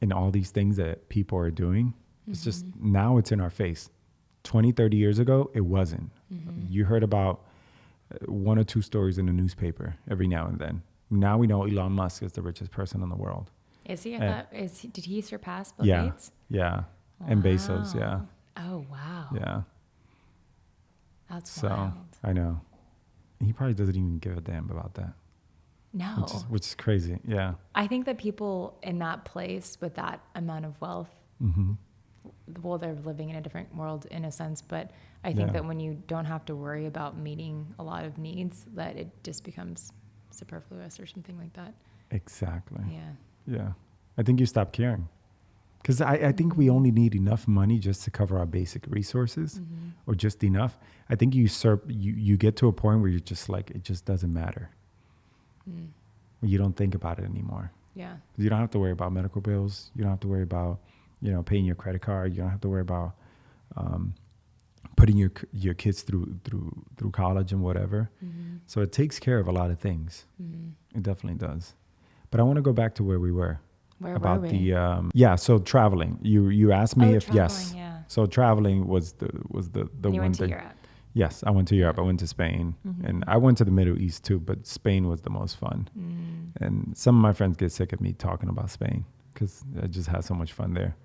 S2: and all these things that people are doing. It's just, now it's in our face. 20, 30 years ago, it wasn't. You heard about one or two stories in the newspaper every now and then. Now we know Elon Musk is the richest person in the world.
S1: Is he? Did he surpass Bill
S2: Yeah.
S1: Gates?
S2: Yeah.
S1: Wow.
S2: And Bezos. Yeah.
S1: Oh, wow.
S2: Yeah.
S1: That's
S2: So
S1: wild.
S2: I know. He probably doesn't even give a damn about that.
S1: No.
S2: Which is crazy. Yeah.
S1: I think that people in that place with that amount of wealth, well, they're living in a different world in a sense, but I think that when you don't have to worry about meeting a lot of needs, that it just becomes superfluous or something like that.
S2: Exactly.
S1: Yeah.
S2: Yeah. I think you stop caring. Because I think we only need enough money just to cover our basic resources, or just enough. I think you get to a point where you're just like, it just doesn't matter. You don't think about it anymore.
S1: Yeah.
S2: You don't have to worry about medical bills. You don't have to worry about, you know, paying your credit card. You don't have to worry about putting your kids through college and whatever. So it takes care of a lot of things. It definitely does. But I want to go back to where we were.
S1: Where
S2: about
S1: were we?
S2: So traveling. You asked me if
S1: traveling,
S2: yes.
S1: Yeah.
S2: So traveling was the
S1: And you
S2: one
S1: went to
S2: thing.
S1: Europe.
S2: Yes, I went to Europe. I went to Spain, and I went to the Middle East too. But Spain was the most fun. And some of my friends get sick of me talking about Spain because I just had so much fun there.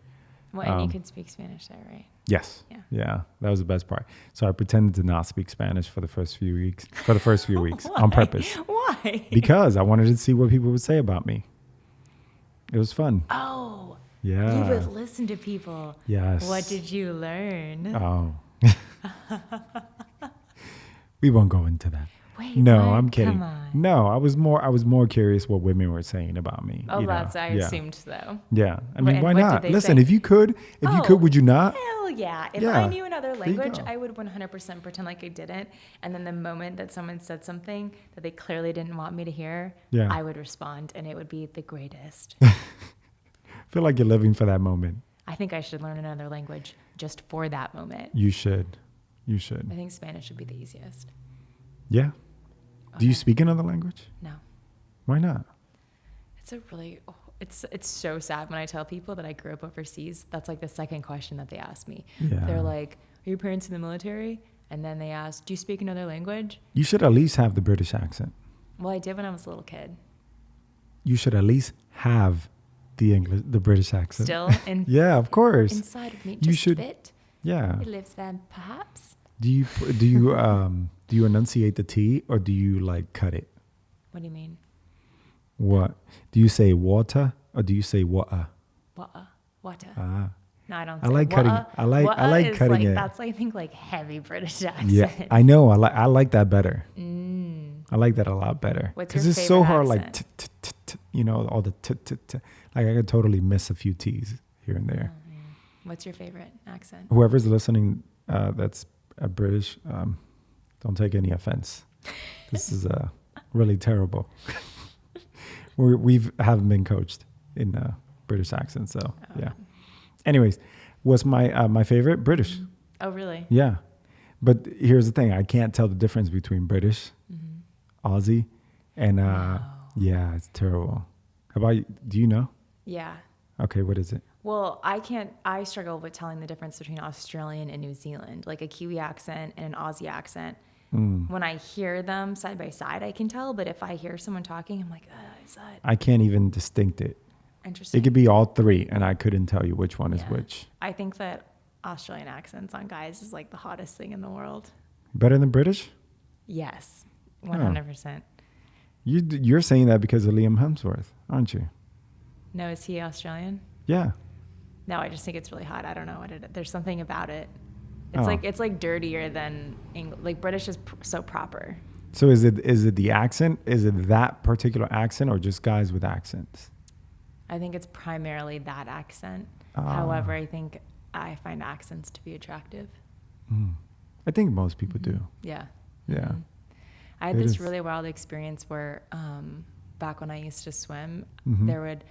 S1: Well, and you could speak Spanish there, right?
S2: Yes. Yeah, that was the best part. So I pretended to not speak Spanish for the first few weeks. On purpose.
S1: Why?
S2: Because I wanted to see what people would say about me. It was fun.
S1: Oh.
S2: Yeah.
S1: You would listen to people.
S2: Yes.
S1: What did you learn?
S2: Oh. We won't go into that.
S1: Wait,
S2: no,
S1: what?
S2: I'm kidding.
S1: Come on.
S2: No, I was more curious what women were saying about me.
S1: Oh,
S2: you know?
S1: that's I assumed so.
S2: Yeah. I mean,
S1: And
S2: why
S1: what did
S2: not?
S1: they
S2: Listen,
S1: say?
S2: if you could, would you not?
S1: Hell yeah. If
S2: Yeah.
S1: I knew another
S2: There you
S1: language,
S2: go.
S1: I would 100% pretend like I didn't. And then the moment that someone said something that they clearly didn't want me to hear,
S2: Yeah.
S1: I would respond, and it would be the greatest.
S2: I feel like you're living for that moment.
S1: I think I should learn another language just for that moment.
S2: You should. You should.
S1: I think Spanish would be the easiest.
S2: Yeah. Do you speak another language?
S1: No.
S2: Why not?
S1: it's so sad when I tell people that I grew up overseas. That's like the second question that they ask me.
S2: Yeah.
S1: They're like, are your parents in the military? And then they ask, do you speak another language?
S2: You should at least have the British accent.
S1: Well, I did when I was a little kid.
S2: You should at least have the British accent.
S1: Still?
S2: Yeah, of course.
S1: Inside of me,
S2: You
S1: just
S2: should-
S1: a bit.
S2: Yeah.
S1: It lives there, perhaps.
S2: Do you enunciate the T or do you like cut it?
S1: What do you mean?
S2: What? Do you say water or do you say water?
S1: Water.
S2: Ah.
S1: No, I don't.
S2: I like cutting. I like cutting it.
S1: That's I think like heavy British accent.
S2: Yeah, I know. I like that better. I like that a lot better.
S1: What's
S2: because
S1: your
S2: it's so
S1: favorite
S2: hard. Like
S1: accent?
S2: you know, all the like I could totally miss a few T's here and there.
S1: Oh, yeah. What's your favorite accent?
S2: Whoever's listening, that's a British. Don't take any offense. This is really terrible. We haven't been coached in British accent, so yeah. Anyways, what's my favorite? British.
S1: Oh, really?
S2: Yeah. But here's the thing. I can't tell the difference between British, Aussie, and yeah, it's terrible. How about you? Do you know?
S1: Yeah.
S2: Okay, what is it?
S1: Well, I struggle with telling the difference between Australian and New Zealand, like a Kiwi accent and an Aussie accent. When I hear them side by side, I can tell. But if I hear someone talking, I'm like, is that
S2: I can't even distinct it.
S1: interesting?
S2: It could be all three, and I couldn't tell you which one is
S1: Yeah.
S2: which.
S1: I think that Australian accents on guys is like the hottest thing in the world.
S2: Better than British?
S1: Yes, 100%.
S2: You're saying that because of Liam Hemsworth, aren't you?
S1: No, is he Australian?
S2: Yeah.
S1: No, I just think it's really hot. I don't know what it is. There's something about it. It's like dirtier than like British is so proper.
S2: So is it the accent? Is it that particular accent or just guys with accents?
S1: I think it's primarily that accent. However, I think I find accents to be attractive.
S2: I think most people do.
S1: Yeah.
S2: Yeah.
S1: I had
S2: It
S1: this
S2: is.
S1: really wild experience where back when I used to swim,
S2: Mm-hmm.
S1: there would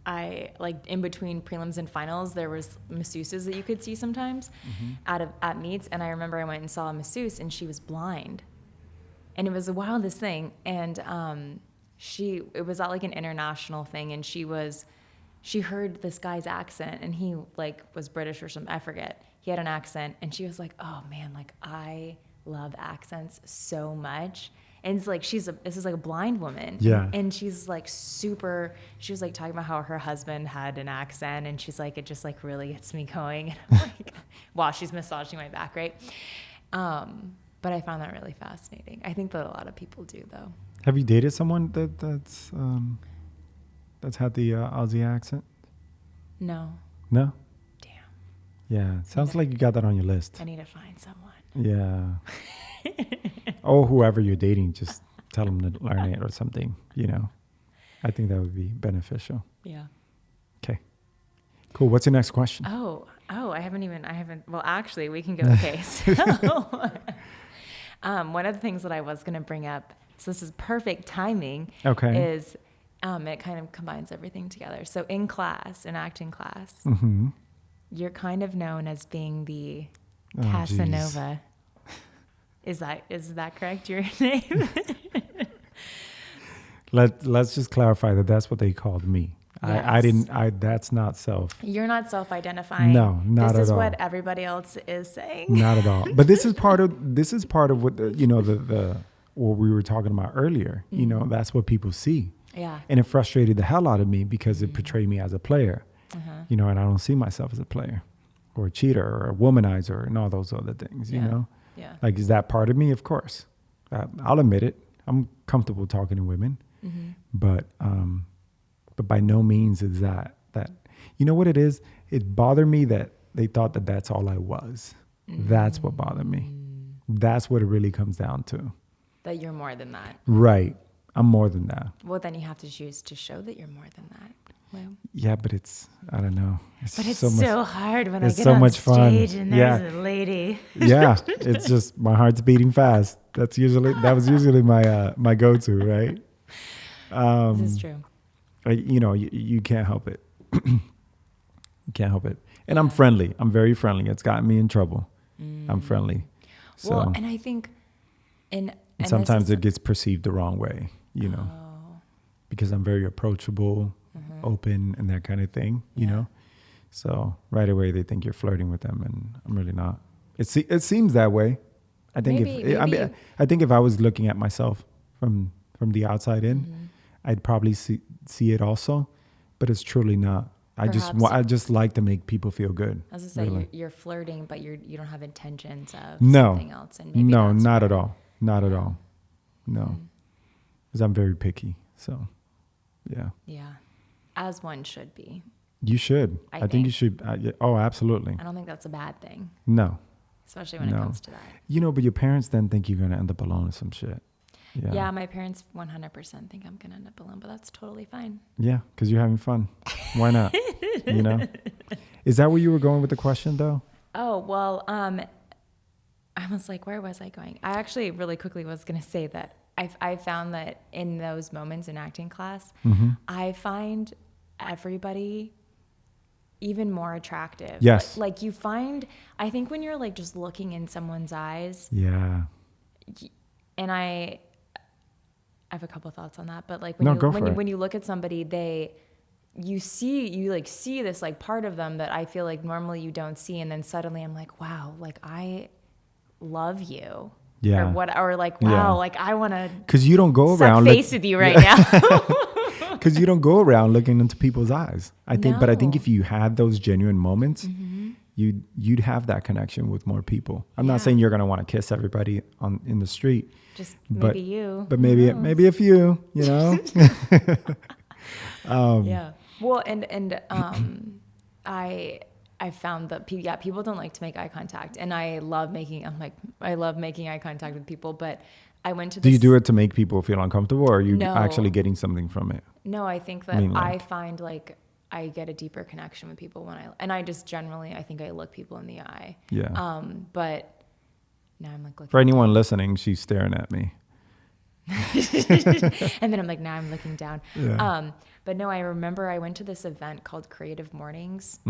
S1: I like in between prelims and finals there was masseuses that you could see sometimes at meets, and I remember I went and saw a masseuse and she was blind, and it was the wildest thing. And it was at like an international thing, and she heard this guy's accent, and he like was British or something, I forget. He had an accent, and she was like, oh man, like I love accents so much. And it's like this is like a blind woman.
S2: Yeah.
S1: And she's like she was like talking about how her husband had an accent, and she's like, it just like really gets me going. And I'm like, wow, she's massaging my back, right? But I found that really fascinating. I think that a lot of people do though.
S2: Have you dated someone that's had the Aussie accent?
S1: No.
S2: No?
S1: Damn.
S2: Yeah. Sounds like you got that on your list.
S1: I need to find someone.
S2: Yeah. Or whoever you're dating, just tell them to learn it or something, you know. I think that would be beneficial.
S1: Yeah.
S2: Okay. Cool. What's your next question?
S1: Oh, I haven't, well, actually, we can go, okay. So, one of the things that I was going to bring up, so this is perfect timing,
S2: Okay.
S1: is it kind of combines everything together. So in acting class, you're kind of known as being the
S2: Oh,
S1: Casanova. Is that correct, your name?
S2: Let's just clarify that that's what they called me.
S1: Yes.
S2: That's not self.
S1: You're not self-identifying.
S2: No, not at all.
S1: This is what everybody else is saying.
S2: Not at all. But this is part of what the what we were talking about earlier. You know, that's what people see.
S1: Yeah.
S2: And it frustrated the hell out of me because it portrayed me as a player. You know, and I don't see myself as a player or a cheater or a womanizer and all those other things, you know?
S1: Yeah.
S2: Like, is that part of me? Of course. I'll admit it. I'm comfortable talking to women. But by no means is that, you know what it is? It bothered me that they thought that that's all I was. That's what bothered me. That's what it really comes down to.
S1: That you're more than that.
S2: Right. I'm more than that.
S1: Well, then you have to choose to show that you're more than that. Well,
S2: Yeah, but I don't know.
S1: but it's so hard when I
S2: it's
S1: get
S2: so
S1: on
S2: much fun.
S1: stage and there's a lady.
S2: Yeah, it's just my heart's beating fast. That was usually my go-to, right?
S1: This is true.
S2: You know, you can't help it. You can't help it. And I'm friendly. I'm very friendly. It's gotten me in trouble. I'm friendly. So
S1: Well, and I think, and
S2: sometimes
S1: this is,
S2: it gets perceived the wrong way, you know. because I'm very approachable, open, and that kind of thing, you know? So right away they think you're flirting with them, and I'm really not. It seems that way. I think I think if I was looking at myself from the outside in, I'd probably see it also, but it's truly not. I just like to make people feel good.
S1: I was gonna say really. You're flirting, but you don't have intentions of
S2: no,
S1: something else. And maybe
S2: no, not at all. Not at all. No, because I'm very picky. So, yeah.
S1: Yeah, as one should be.
S2: You should. I think you should. Oh, absolutely.
S1: I don't think that's a bad thing.
S2: No.
S1: Especially when it comes to that.
S2: You know, but your parents then think you're going to end up alone or some shit.
S1: Yeah, my parents 100% think I'm going to end up alone, but that's totally fine.
S2: Yeah, because you're having fun. Why not? You know? Is that where you were going with the question, though?
S1: Oh, well, I was like, where was I going? I actually really quickly was going to say that I found that in those moments in acting class, I find everybody even more attractive.
S2: Yes.
S1: Like you find, I think when you're like just looking in someone's eyes.
S2: Yeah.
S1: And I have a couple thoughts on that, but like when you look at somebody, you see this like part of them that I feel like normally you don't see, and then suddenly I'm like, wow, like I love you.
S2: Yeah.
S1: Or like, wow, like I want to.
S2: Because you don't go around
S1: face with you right now.
S2: Because you don't go around looking into people's eyes. I think if you had those genuine moments, you'd have that connection with more people. I'm not saying you're gonna want to kiss everybody in the street.
S1: Just maybe you.
S2: But maybe a few. You know.
S1: Yeah. Well, and I found that people don't like to make eye contact, and I love making eye contact with people, but I went to this.
S2: Do you do it to make people feel uncomfortable, or are you actually getting something from it?
S1: No, I think that I find like I get a deeper connection with people and I just generally, I think I look people in the eye.
S2: Yeah.
S1: But now I'm like looking.
S2: For anyone listening, she's staring at me.
S1: And then I'm like, now I'm looking down.
S2: Yeah.
S1: But no, I remember I went to this event called Creative Mornings.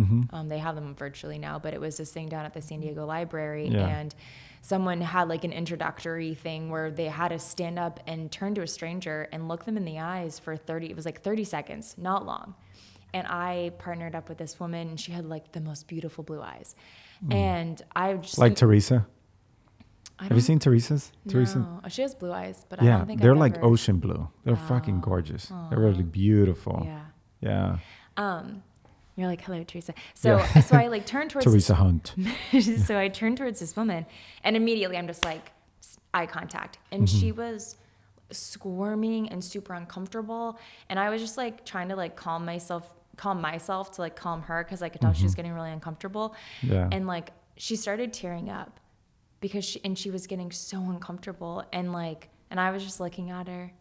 S1: They have them virtually now, but it was this thing down at the San Diego Library.
S2: Yeah.
S1: And someone had like an introductory thing where they had to stand up and turn to a stranger and look them in the eyes for 30 seconds, not long. And I partnered up with this woman, and she had like the most beautiful blue eyes. And I just
S2: like Teresa. Have you seen Teresa's?
S1: No,
S2: Teresa?
S1: she has blue eyes, but I don't think
S2: they're
S1: I've
S2: like
S1: ever...
S2: ocean blue. They're fucking gorgeous. They're really beautiful.
S1: Yeah. You're like, hello, Teresa. So I like turned towards
S2: Teresa Hunt.
S1: So I turned towards this woman, and immediately I'm just like eye contact, and she was squirming and super uncomfortable, and I was just like trying to like calm myself to like calm her, because I could tell she was getting really uncomfortable.
S2: Yeah.
S1: And like she started tearing up because she was getting so uncomfortable, and I was just looking at her.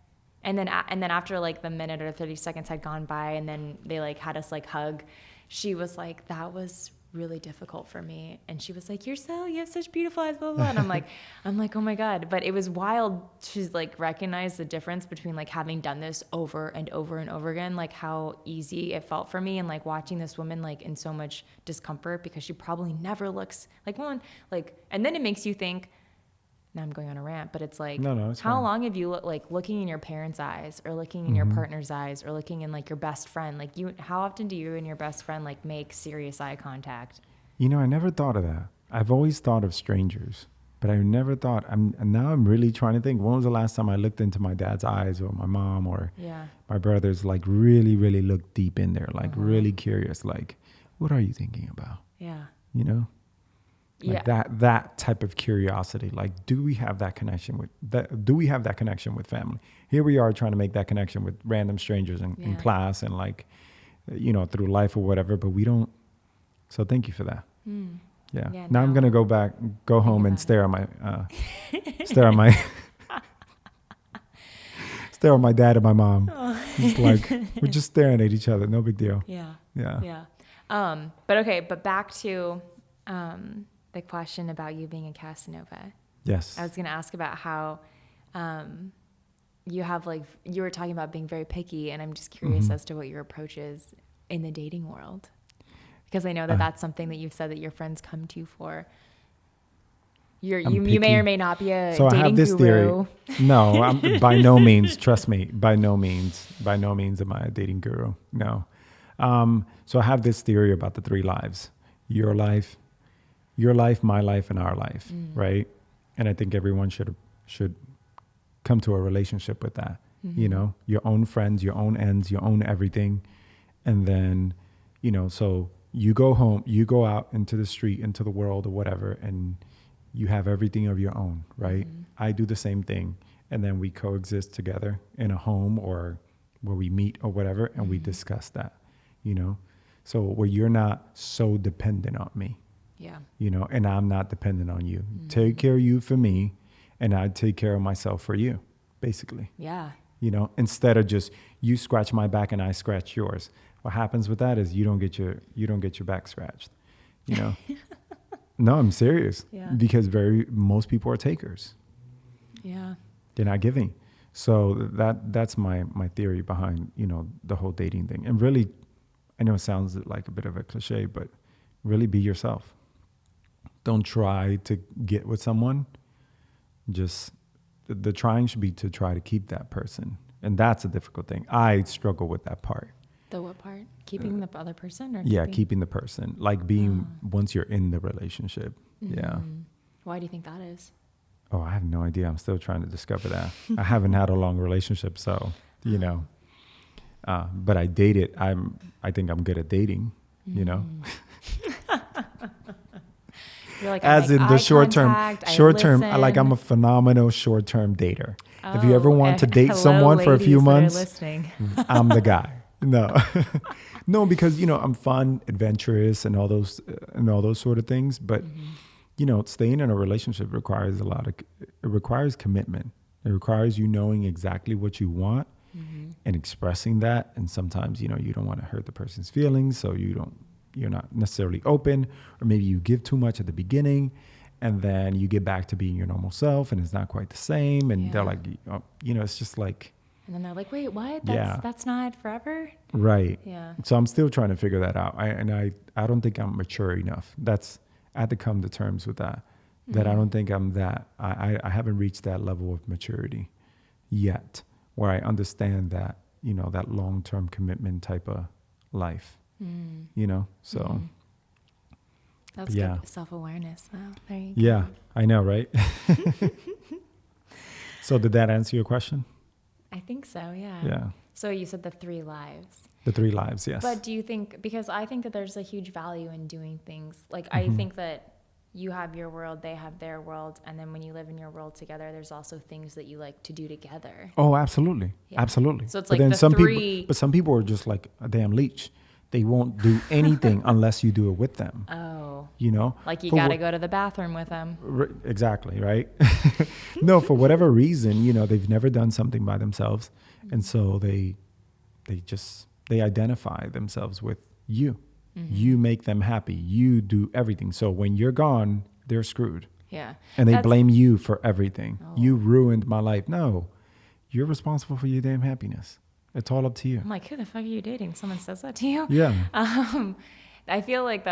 S1: And then after like the minute or 30 seconds had gone by, and then they like had us like hug, she was like, that was really difficult for me. And she was like, you have such beautiful eyes, blah, blah, blah. And I'm like, oh my God. But it was wild to like recognize the difference between like having done this over and over and over again, like how easy it felt for me, and like watching this woman like in so much discomfort, because she probably never looks like one, like, and then it makes you think, now I'm going on a rant, but it's like,
S2: it's
S1: how
S2: fine.
S1: long have you looking in your parents' eyes, or looking in your partner's eyes, or looking in like your best friend? Like how often do you and your best friend like make serious eye contact?
S2: You know, I never thought of that. I've always thought of strangers, but I never thought. Now I'm really trying to think. When was the last time I looked into my dad's eyes, or my mom, or my brothers? Like really, really looked deep in there, like really curious. Like, what are you thinking about? Yeah. You know. Like that type of curiosity. Like, do we have that connection with family? Here we are trying to make that connection with random strangers in class, and like, you know, through life or whatever, but we don't. So thank you for that. Yeah. Now I'm going to go home and stare at my dad and my mom. It's like, we're just staring at each other. No big deal. Yeah.
S1: But back to, the question about you being a Casanova.
S2: Yes.
S1: I was going to ask about how you were talking about being very picky, and I'm just curious as to what your approach is in the dating world. Because I know that that's something that you've said that your friends come to you for. You may or may not be a
S2: So I
S1: dating
S2: have this
S1: guru.
S2: theory. No, I'm by no means. Trust me, by no means am I a dating guru. No. So I have this theory about the 3 lives: your life, my life, and our life, right? And I think everyone should come to a relationship with that. You know, your own friends, your own ends, your own everything, and then, you know, so you go home, you go out into the street, into the world, or whatever, and you have everything of your own, right? I do the same thing, and then we coexist together in a home or where we meet or whatever, and we discuss that, you know? So where you're not so dependent on me, you know, and I'm not dependent on you. Take care of you for me, and I take care of myself for you, basically.
S1: Yeah.
S2: You know, instead of just you scratch my back and I scratch yours. What happens with that is you don't get your back scratched, you know? No, I'm serious.
S1: Yeah.
S2: Because most people are takers.
S1: Yeah.
S2: They're not giving. So that's my theory behind, you know, the whole dating thing. And really, I know it sounds like a bit of a cliche, but really be yourself. Don't try to get with someone. Just the trying should be to try to keep that person. And that's a difficult thing. I struggle with that part.
S1: The what part? Keeping the other person? Or
S2: keeping the person. Like being, once you're in the relationship. Yeah.
S1: Why do you think that is?
S2: Oh, I have no idea. I'm still trying to discover that. I haven't had a long relationship, so, you know. But I dated. I think I'm good at dating, you know.
S1: You're like,
S2: as in the short term, like I'm a phenomenal short term dater. If you ever want to date someone for a few months, I'm the guy. No, no, because, you know, I'm fun, adventurous, and all those sort of things. But, you know, staying in a relationship requires it requires commitment. It requires you knowing exactly what you want and expressing that. And sometimes, you know, you don't want to hurt the person's feelings, so you're not necessarily open, or maybe you give too much at the beginning, and then you get back to being your normal self, and it's not quite the same. And they're like, you know, it's just like.
S1: And then they're like, wait, what? That's not forever?
S2: Right.
S1: Yeah.
S2: So I'm still trying to figure that out. I don't think I'm mature enough. I had to come to terms with that. That I don't think I'm that. I haven't reached that level of maturity yet, where I understand that, you know, that long-term commitment type of life. You know, so.
S1: That's good self-awareness, though. There you go.
S2: Yeah, I know, right? So did that answer your question?
S1: I think so, yeah.
S2: Yeah.
S1: So you said the 3 lives.
S2: The 3 lives, yes.
S1: But do you think, because I think that there's a huge value in doing things. Like, I think that you have your world, they have their world. And then when you live in your world together, there's also things that you like to do together.
S2: Oh, absolutely.
S1: Yeah.
S2: Absolutely.
S1: So it's
S2: but
S1: like
S2: then
S1: the 3.
S2: But some people are just like a damn leech. They won't do anything unless you do it with them.
S1: Oh.
S2: You know?
S1: Like you got to go to the bathroom with them.
S2: Exactly, right? No, for whatever reason, you know, they've never done something by themselves. And so they identify themselves with you. You make them happy. You do everything. So when you're gone, they're screwed.
S1: Yeah.
S2: And they blame you for everything. Oh. You ruined my life. No, you're responsible for your damn happiness. It's all up to you.
S1: I'm like, who the fuck are you dating? Someone says that to you?
S2: Yeah.
S1: I feel like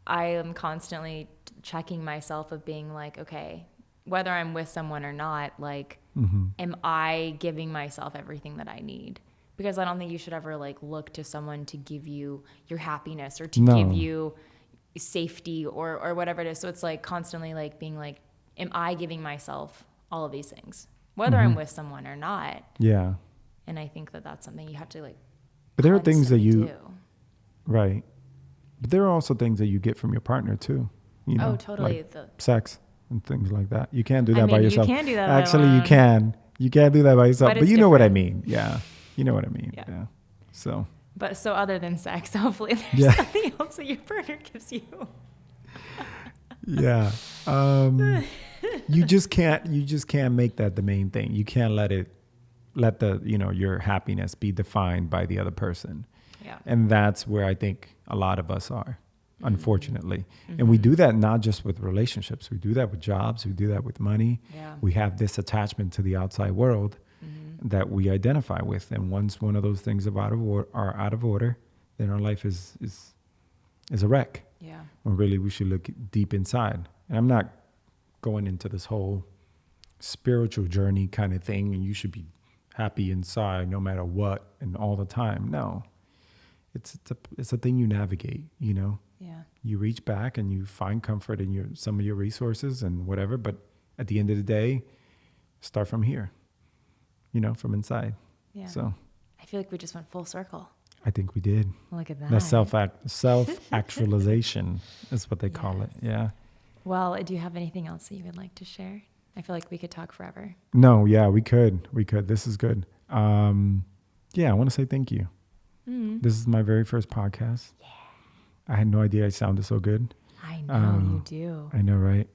S1: I am constantly checking myself of being like, okay, whether I'm with someone or not, like, am I giving myself everything that I need? Because I don't think you should ever like look to someone to give you your happiness or to give you safety or whatever it is. So it's like constantly like being like, am I giving myself all of these things, whether I'm with someone or not?
S2: Yeah.
S1: And I think that that's something you have to like.
S2: But there are things that you,
S1: do.
S2: Right. But there are also things that you get from your partner too. You know,
S1: totally.
S2: Like sex and things like that. You can't do that by yourself.
S1: You can do that.
S2: Actually, you can. You can't do that by yourself. But you know what I mean. Yeah. You know what I mean. Yeah. So.
S1: But so other than sex, hopefully there's something else that your partner gives you.
S2: Yeah. You just can't make that the main thing. You can't let the, you know, your happiness be defined by the other person. Yeah. And that's where I think a lot of us are, unfortunately. And we do that not just with relationships. We do that with jobs. We do that with money. Yeah. We have this attachment to the outside world that we identify with. And once one of those things are out of order, then our life is a wreck. Yeah. When really we should look deep inside. And I'm not going into this whole spiritual journey kind of thing, and you should be happy inside no matter what and all the time. No, it's a thing you navigate, you know.
S1: Yeah.
S2: You reach back and you find comfort in some of your resources and whatever, but at the end of the day, start from here, you know, from inside.
S1: Yeah.
S2: So
S1: I feel like we just went full circle.
S2: I think we did.
S1: Look at that.
S2: That's self-actualization is what they call it. Yeah.
S1: Well, do you have anything else that you would like to share? I feel like we could talk forever.
S2: No, yeah, we could. This is good. Yeah, I want to say thank you. This is my very first podcast. Yeah. I had no idea I sounded so good.
S1: I know you do.
S2: I know, right?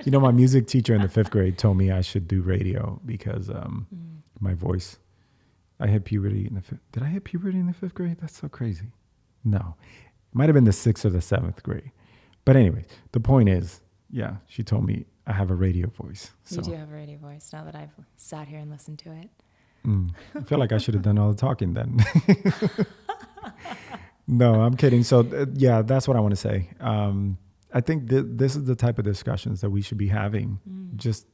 S2: You know, my music teacher in the 5th grade told me I should do radio because my voice. I had puberty in the Did I hit puberty in the 5th grade? That's so crazy. No, it might have been the 6th or the 7th grade. But anyway, the point is, yeah, she told me I have a radio voice. So.
S1: You do have a radio voice. Now that I've sat here and listened to it.
S2: I feel like I should have done all the talking then. No, I'm kidding. So yeah, that's what I want to say. I think this is the type of discussions that we should be having, just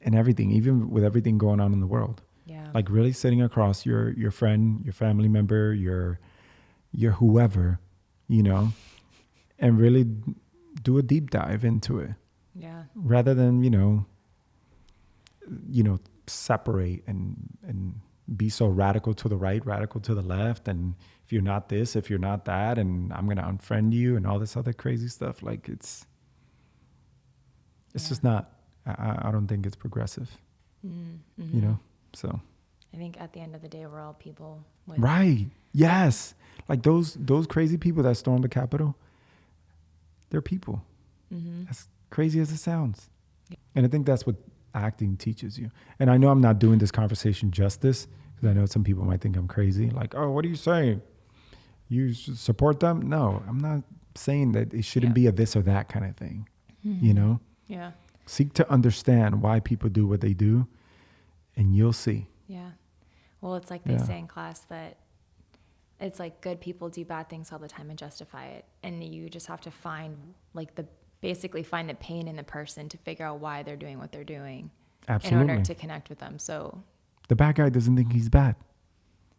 S2: in everything, even with everything going on in the world.
S1: Yeah.
S2: Like really sitting across your friend, your family member, your whoever, you know, and really do a deep dive into it.
S1: Yeah.
S2: Rather than, you know, separate and be so radical to the right, radical to the left, and if you're not this, if you're not that, and I'm gonna unfriend you and all this other crazy stuff. Like it's just not. I don't think it's progressive.
S1: Mm-hmm.
S2: You know. So.
S1: I think at the end of the day, we're all people.
S2: Right. Yes. Like those crazy people that stormed the Capitol. They're people. As crazy as it sounds. And I think that's what acting teaches you. And I know I'm not doing this conversation justice because I know some people might think I'm crazy. Like, oh, what are you saying? You support them? No, I'm not saying that it shouldn't be a this or that kind of thing. You know?
S1: Yeah.
S2: Seek to understand why people do what they do, and you'll see.
S1: Yeah. Well, it's like they say in class that it's like good people do bad things all the time and justify it. And you just have to basically find the pain in the person to figure out why they're doing what they're doing.
S2: Absolutely.
S1: In order to connect with them. So
S2: the bad guy doesn't think he's bad.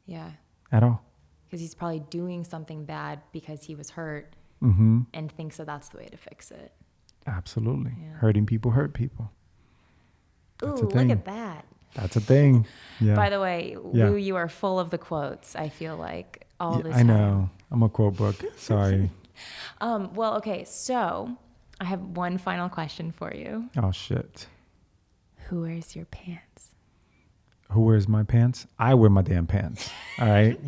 S1: Yeah.
S2: At all.
S1: Because he's probably doing something bad because he was hurt and thinks that that's the way to fix it.
S2: Absolutely.
S1: Yeah.
S2: Hurting people hurt people. That's
S1: Ooh,
S2: a thing.
S1: look at that.
S2: That's a thing. Yeah.
S1: By the way, Lou, you are full of the quotes, I feel like, all the time.
S2: I know. I'm a quote book. Sorry.
S1: Well, okay. So I have one final question for you.
S2: Oh, shit.
S1: Who wears your pants?
S2: Who wears my pants? I wear my damn pants. All right.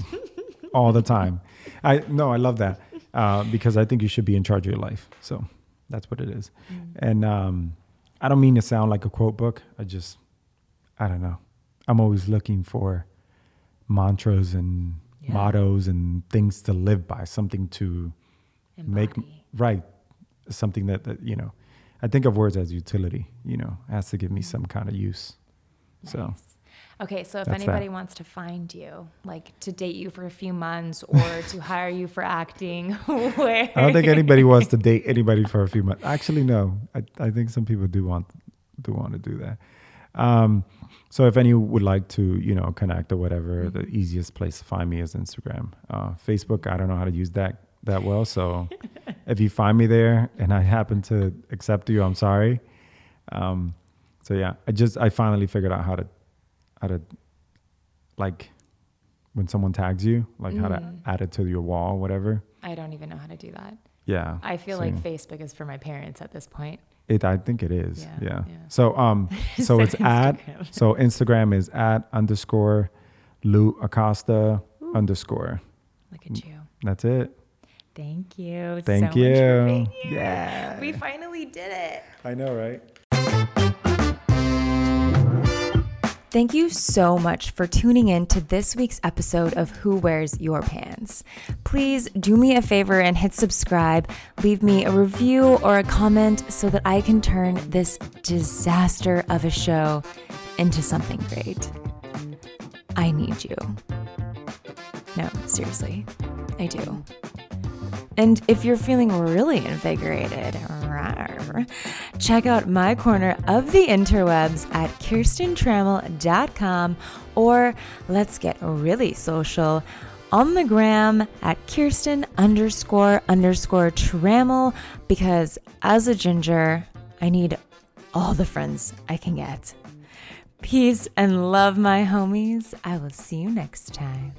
S2: All the time. I love that. Because I think you should be in charge of your life. So that's what it is. And I don't mean to sound like a quote book. I don't know. I'm always looking for mantras and mottos and things to live by, something to make right. Something that, you know, I think of words as utility, you know, it has to give me some kind of use.
S1: Nice.
S2: So.
S1: Okay, so if anybody wants to find you, like to date you for a few months or to hire you for acting, where?
S2: I don't think anybody wants to date anybody for a few months. Actually, no. I think some people do want to do that. So if any would like to, you know, connect or whatever, the easiest place to find me is Instagram. Facebook, I don't know how to use that well. So if you find me there and I happen to accept you, I'm sorry. So yeah, I finally figured out how to like when someone tags you, like how to add it to your wall, whatever.
S1: I don't even know how to do that.
S2: Yeah.
S1: I feel like Facebook is for my parents at this point.
S2: I think it is. Yeah. So
S1: So
S2: it's Instagram is @_ Lou Acosta _
S1: Look at you.
S2: That's it.
S1: Thank you.
S2: Thank
S1: so
S2: you.
S1: Much for being here.
S2: Yeah.
S1: We finally did it.
S2: I know, right?
S1: Thank you so much for tuning in to this week's episode of Who Wears Your Pants. Please do me a favor and hit subscribe. Leave me a review or a comment so that I can turn this disaster of a show into something great. I need you. No, seriously, I do. And if you're feeling really invigorated, whatever. Check out my corner of the interwebs at kirstentrammell.com, or let's get really social on the gram at Kirsten__Trammell, because as a ginger, I need all the friends I can get. Peace and love, my homies. I will see you next time.